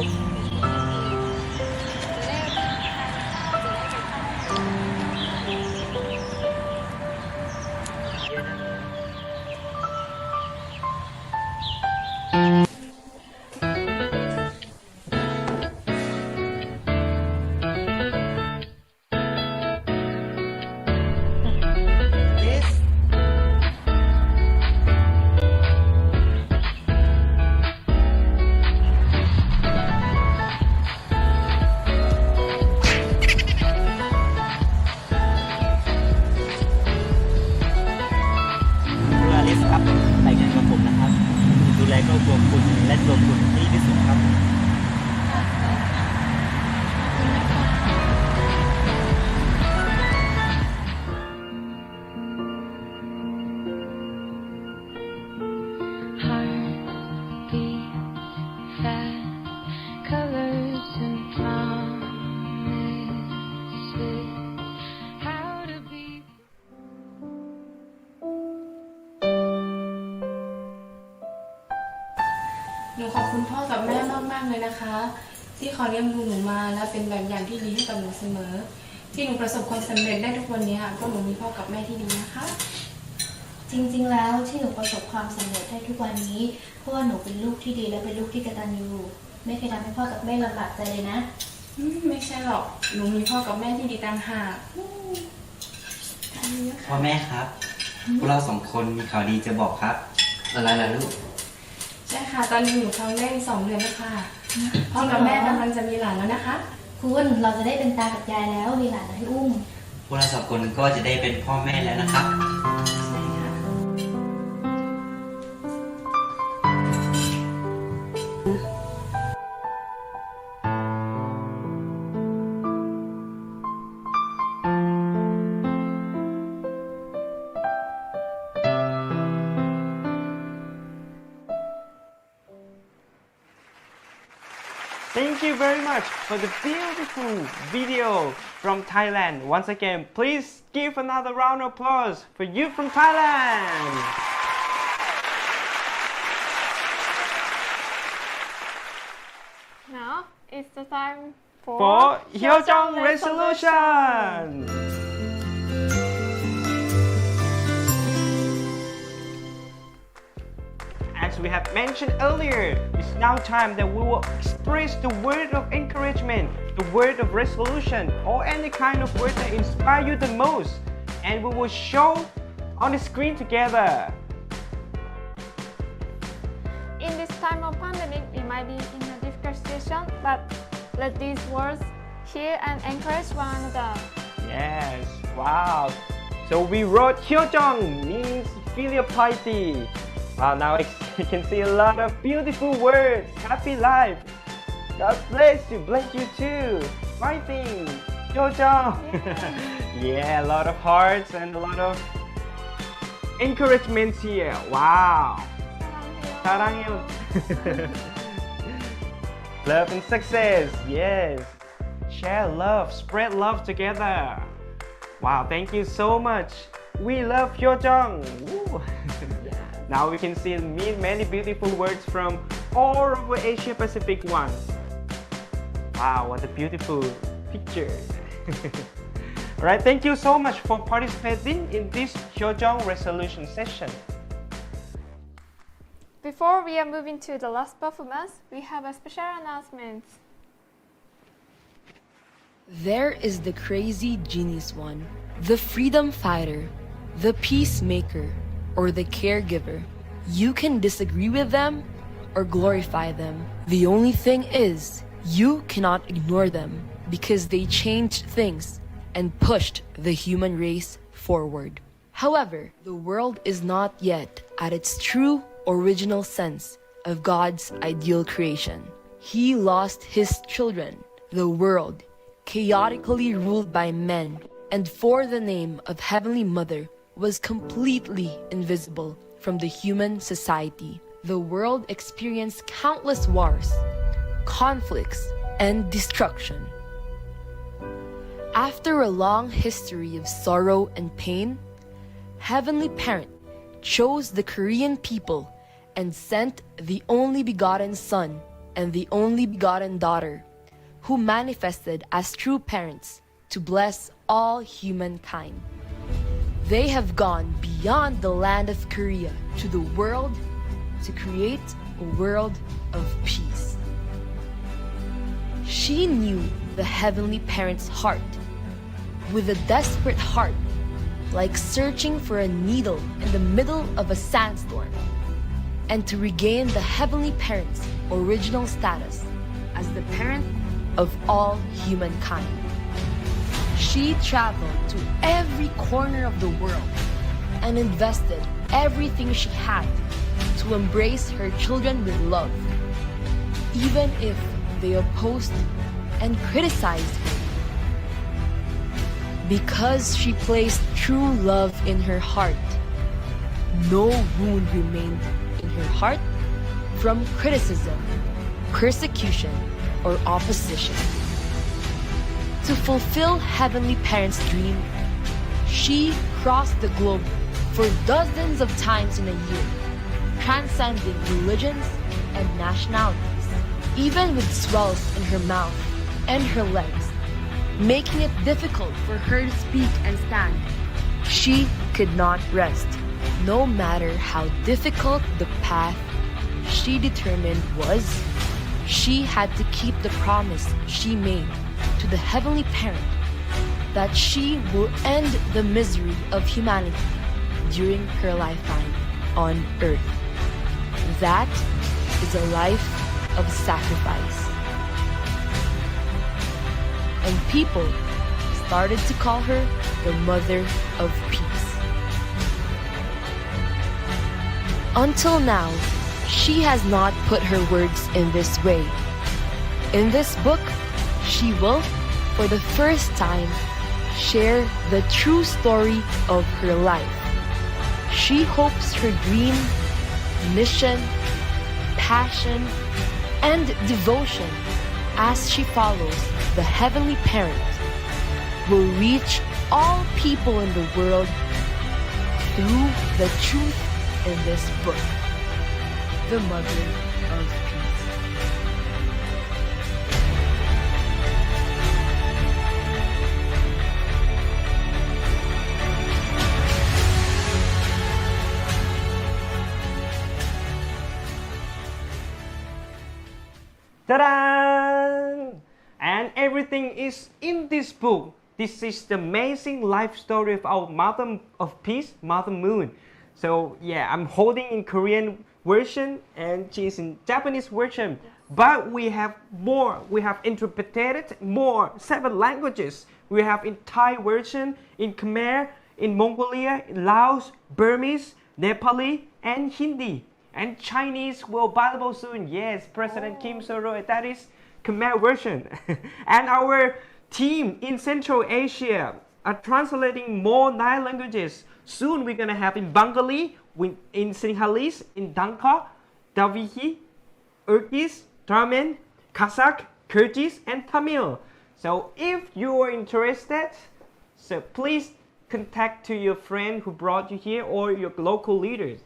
ครอบครัวคุณและตัวคุณดีที่สุดครับ หนูขอบคุณพ่อกับแม่มากๆเลยนะคะ ที่เขาเลี้ยงดูหนูมาและเป็นแบบอย่างที่ดีให้กับหนูเสมอ ที่หนูประสบความสำเร็จได้ทุกวันนี้ก็หนูมีพ่อกับแม่ที่ดีนะคะ จริงๆแล้วที่หนูประสบความสำเร็จได้ทุกวันนี้เพราะว่าหนูเป็นลูกที่ดีและเป็นลูกที่กตัญญูไม่เคยทำให้พ่อกับแม่ลำบากใจเลยนะ ไม่ใช่หรอกหนูมีพ่อกับแม่ที่ดีต่างหาก พ่อแม่ครับพวกเราสองคนมีข่าวดีจะบอกครับอะไรล่ะลูก ใช่ค่ะตอนนี้หนูท้องได้2 เดือนแล้วค่ะพ่อกับแม่กำลังจะมีหลานแล้วนะคะ คุณเราจะได้เป็นตากับยายแล้วมีหลานให้อุ้ม พวกเราสองคนก็จะได้เป็นพ่อแม่แล้วนะครับ Thank you very much for the beautiful video from Thailand. Once again, please give another round of applause for you from Thailand. Now it's the time For Hyojong resolution. As we have mentioned earlier, it's now time that we will express the word of encouragement, the word of resolution, or any kind of word that inspire you the most, and we will show on the screen together. In this time of pandemic, we might be in a difficult situation, but let these words heal and encourage one another. Yes, wow. So we wrote Hyojong means Filial Piety. Wow, now you can see a lot of beautiful words. Happy life. God bless you too. Fighting. Hyojong. Yeah, a lot of hearts and a lot of encouragements here. Wow. 사랑해요. Love and success. Yes. Share love, spread love together. Wow, thank you so much. We love Hyojong. Now we can see many beautiful words from all over Asia Pacific one. Wow, what a beautiful picture. Alright, thank you so much for participating in this Hyojong resolution session. Before we are moving to the last performance, we have a special announcement. There is the crazy genius one, the freedom fighter, the peacemaker, or the caregiver. You can disagree with them or glorify them. The only thing is, you cannot ignore them because they changed things and pushed the human race forward. However, the world is not yet at its true original sense of God's ideal creation. He lost his children, the world, chaotically ruled by men, and for the name of Heavenly Mother was completely invisible from the human society. The world experienced countless wars, conflicts, and destruction. After a long history of sorrow and pain, Heavenly Parent chose the Korean people and sent the only begotten Son and the only begotten daughter, who manifested as true parents to bless all humankind. They have gone beyond the land of Korea to the world to create a world of peace. She knew the Heavenly Parent's heart. With a desperate heart, like searching for a needle in the middle of a sandstorm, and to regain the Heavenly Parent's original status as the parent of all humankind. She traveled to every corner of the world and invested everything she had to embrace her children with love, even if they opposed and criticized her. Because she placed true love in her heart, no wound remained in her heart from criticism, persecution, or opposition. To fulfill Heavenly Parent's dream, she crossed the globe for dozens of times in a year, transcending religions and nationalities, even with swells in her mouth and her legs, making it difficult for her to speak and stand. She could not rest. No matter how difficult the path she determined was, she had to keep the promise she made to the Heavenly Parent that she will end the misery of humanity during her lifetime on earth. That is a life of sacrifice. And people started to call her the Mother of Peace. Until now, she has not put her words in this way. In this book, she will, for the first time, share the true story of her life. She hopes her dream, mission, passion, and devotion as she follows the Heavenly Parent will reach all people in the world through the truth in this book, the Mother of Peace. Ta-da! And everything is in this book. This is the amazing life story of our Mother of Peace, Mother Moon. So yeah, I'm holding in Korean version and she's in Japanese version. But we have more. We have interpreted more, 7 languages. We have in Thai version, in Khmer, in Mongolia, in Laos, Burmese, Nepali, and Hindi. And Chinese will available soon. Yes, President Kim Soro, that is Khmer version. And our team in Central Asia are translating more 9 languages. Soon we're gonna have in Bengali, in Sinhalese, in Danka, Davihi, Urkish, Turkmen, Kazakh, Kyrgyz, and Tamil. So if you are interested, so please contact to your friend who brought you here or your local leaders.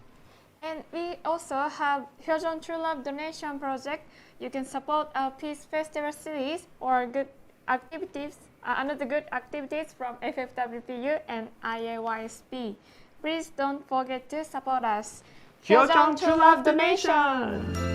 And we also have Hyojeon True Love Donation Project. You can support our Peace Festival series or good activities, another good activities from FFWPU and IAYSP. Please don't forget to support us. Hyojeon True Love Donation!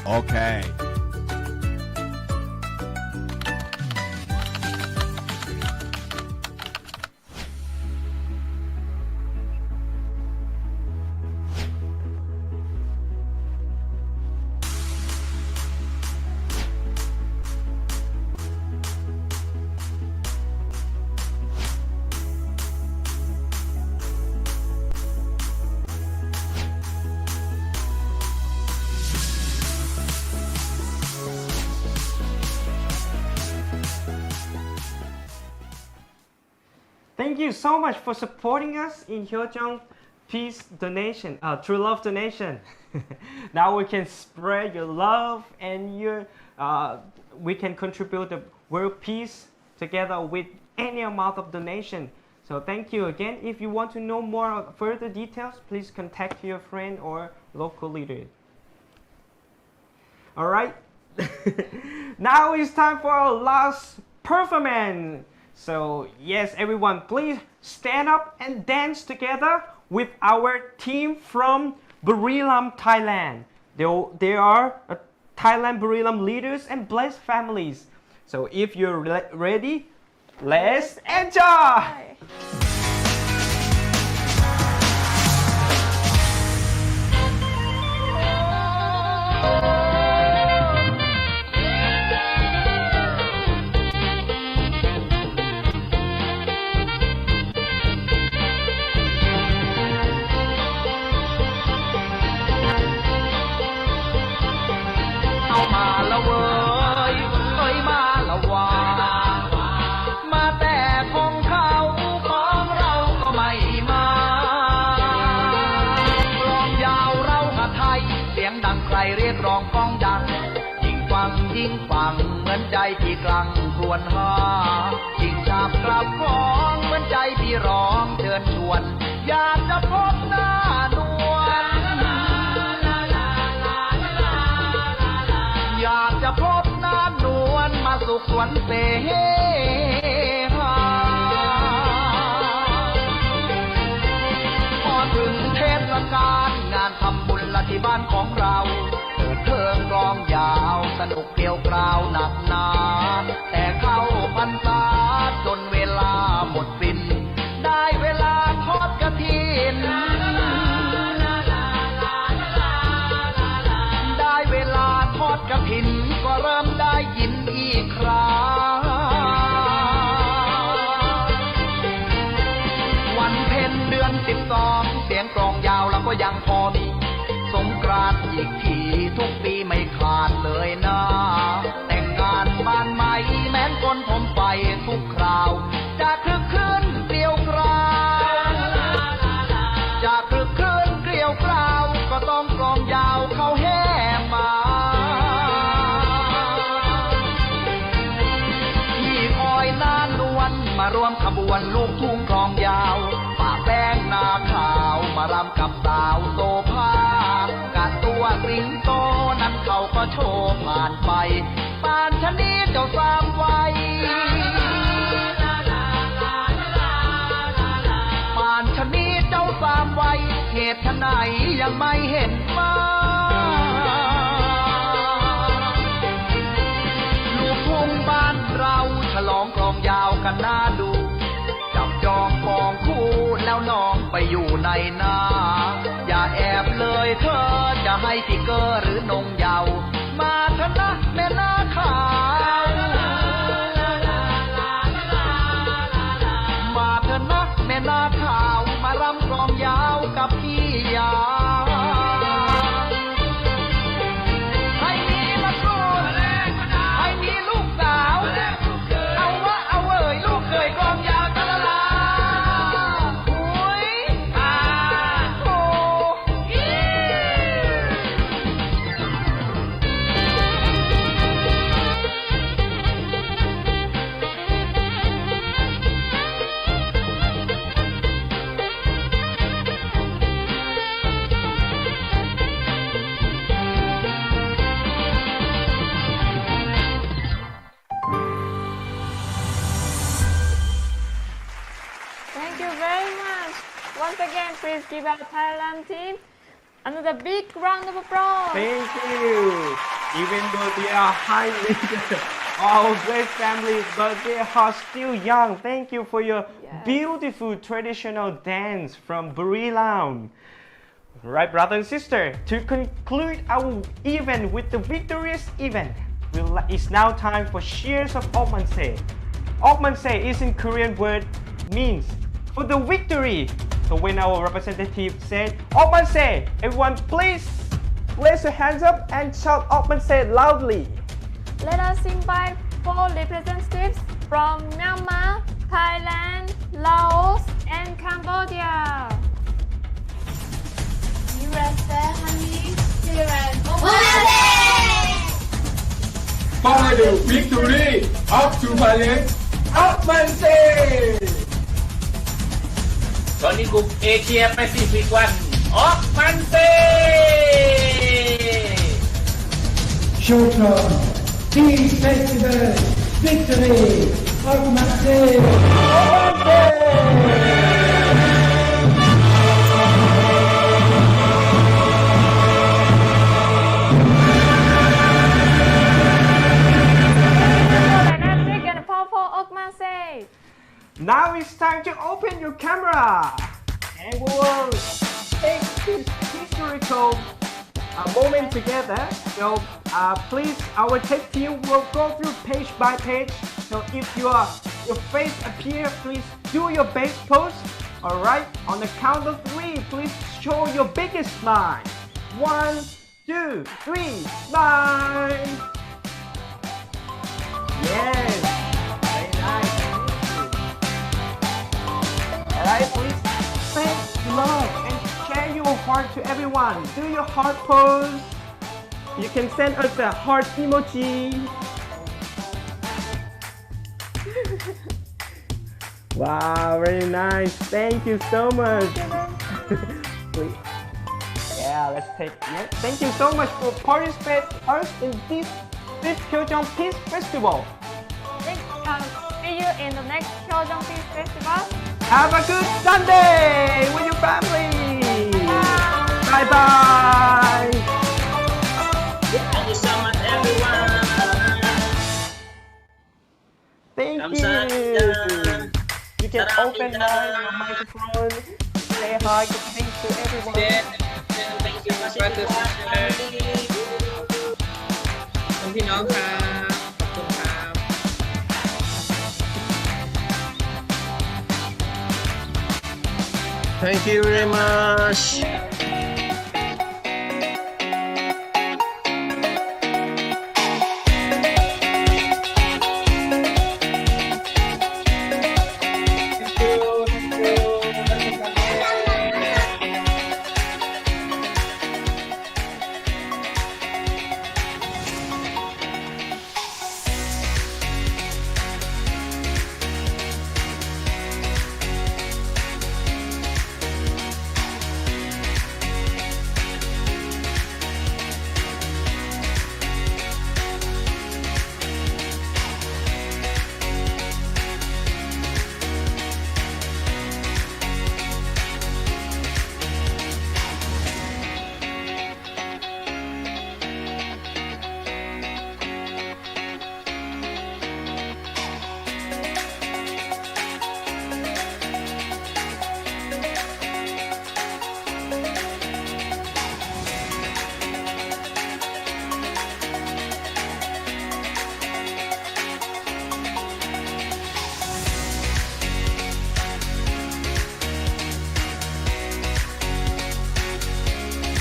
Okay, thank you so much for supporting us in Hyeojong Peace Donation, True Love Donation. Now we can spread your love and we can contribute the world peace together with any amount of donation. So thank you again. If you want to know more further details, please contact your friend or local leader. All right. Now it's time for our last performance. So yes, everyone, please stand up and dance together with our team from Buriram, Thailand. They are Thailand Buriram leaders and blessed families. So if you're ready, let's enjoy!ยิ่งฟังเหมือนใจที่กลั้งครวญหายิ่งจับกลับของเหมือนใจที่ร้องเชิญชวนอยากจะพบหน้านวลอยากจะพบหน้านวลมาสุขสวนเสหาพอถึงเทศกาลงานทำบุญละที่บ้านของเราเทิงกลองยาวสนุกเกลียวกราวหนักหนาแต่เข้าพรรษาจนเวลาหมดสิ้นได้เวลาทอดกฐินได้เวลาทอดกฐินก็เริ่มได้ยินอีกคราวันเพ็ญเดือน12เสียงกลองยาวแล้วก็ยังพอมีสงกรานต์อีกทีทุกปีไม่ขาดเลยนะแต่งงานบ้านใหม่แม้นคนผมไปทุกคราวจะคึกคืนเกลียวกราวจะคึกคืนเกลียวกราวก็ต้องกลองยาวเข้าแห่มาที่คอยนานนวลมารวมขบวนลูกทุ่งกลองยาวป่าแป้งนาขาวมารำกับสาวโซภากะตัวสิงโตนั้นเขาก็โชว์ผ่านไปปานชะนีเจ้าสามวัยปานชะนีเจ้าสามวัยเหตุไฉนยังไม่เห็นมาลูกทุ่งบ้านเราฉลองกลองยาวกันน่าดูจับจองกองคู่แล้วน้องไปอยู่ในนาอย่าแอบเลยเธอจะให้พี่เกอหรือนงเยามาเถอะนะแม่นาขาวมาเถอะนะแม่นาขาวมารำกลองยาวกับพี่ยาให้มีละลูกให้มีลูกสาวเอาวะเอาเอ่ยลูกเคยกลองยาวตะละลาOnce again, please give our Thailand team another big round of applause. Thank you. Even though they are high leaders, all great families, but they are still young. Thank you for your beautiful traditional dance from Buriram. Right, brother and sister, to conclude our event with the victorious event, it's now time for cheers of Okmanse. Okmanse is in Korean word means for the victory. So when our representative said Okmanse, everyone please place your hands up and shout Okmanse loudly. Let us invite 4 representatives from Myanmar, Thailand, Laos, and Cambodia. USA, honey, Iran, For the victory of Superleague of Manse ตอนนี้กลุ่มเอเชียแปซิฟิกวันออกมันเซ่ Showtime Peace Festival Victory of Manse Now it's time to open your camera and we will take this historical moment together. So please, our tech team will go through page by page. So if your face appear, please do your best pose. Alright, on the count of 3, please show your biggest smile. 1, 2, 3, smile! Yes! Very nice. Alright, please spread love and share your heart to everyone. Do your heart pose. You can send us a heart emoji. Wow, very nice. Thank you so much. Please. Yeah, let's take it. Thank you so much for participating us in this Kyojong Peace Festival. See you in the next Kyojong Peace Festival. Have a good Sunday with your family. Bye bye. Thank you so much everyone. Thank you. You can open your microphone. Say hi, thank to everyone. Thank you much everyone. ขอบคุณพี่น้องครับขอบคุณครับ Thank you very much.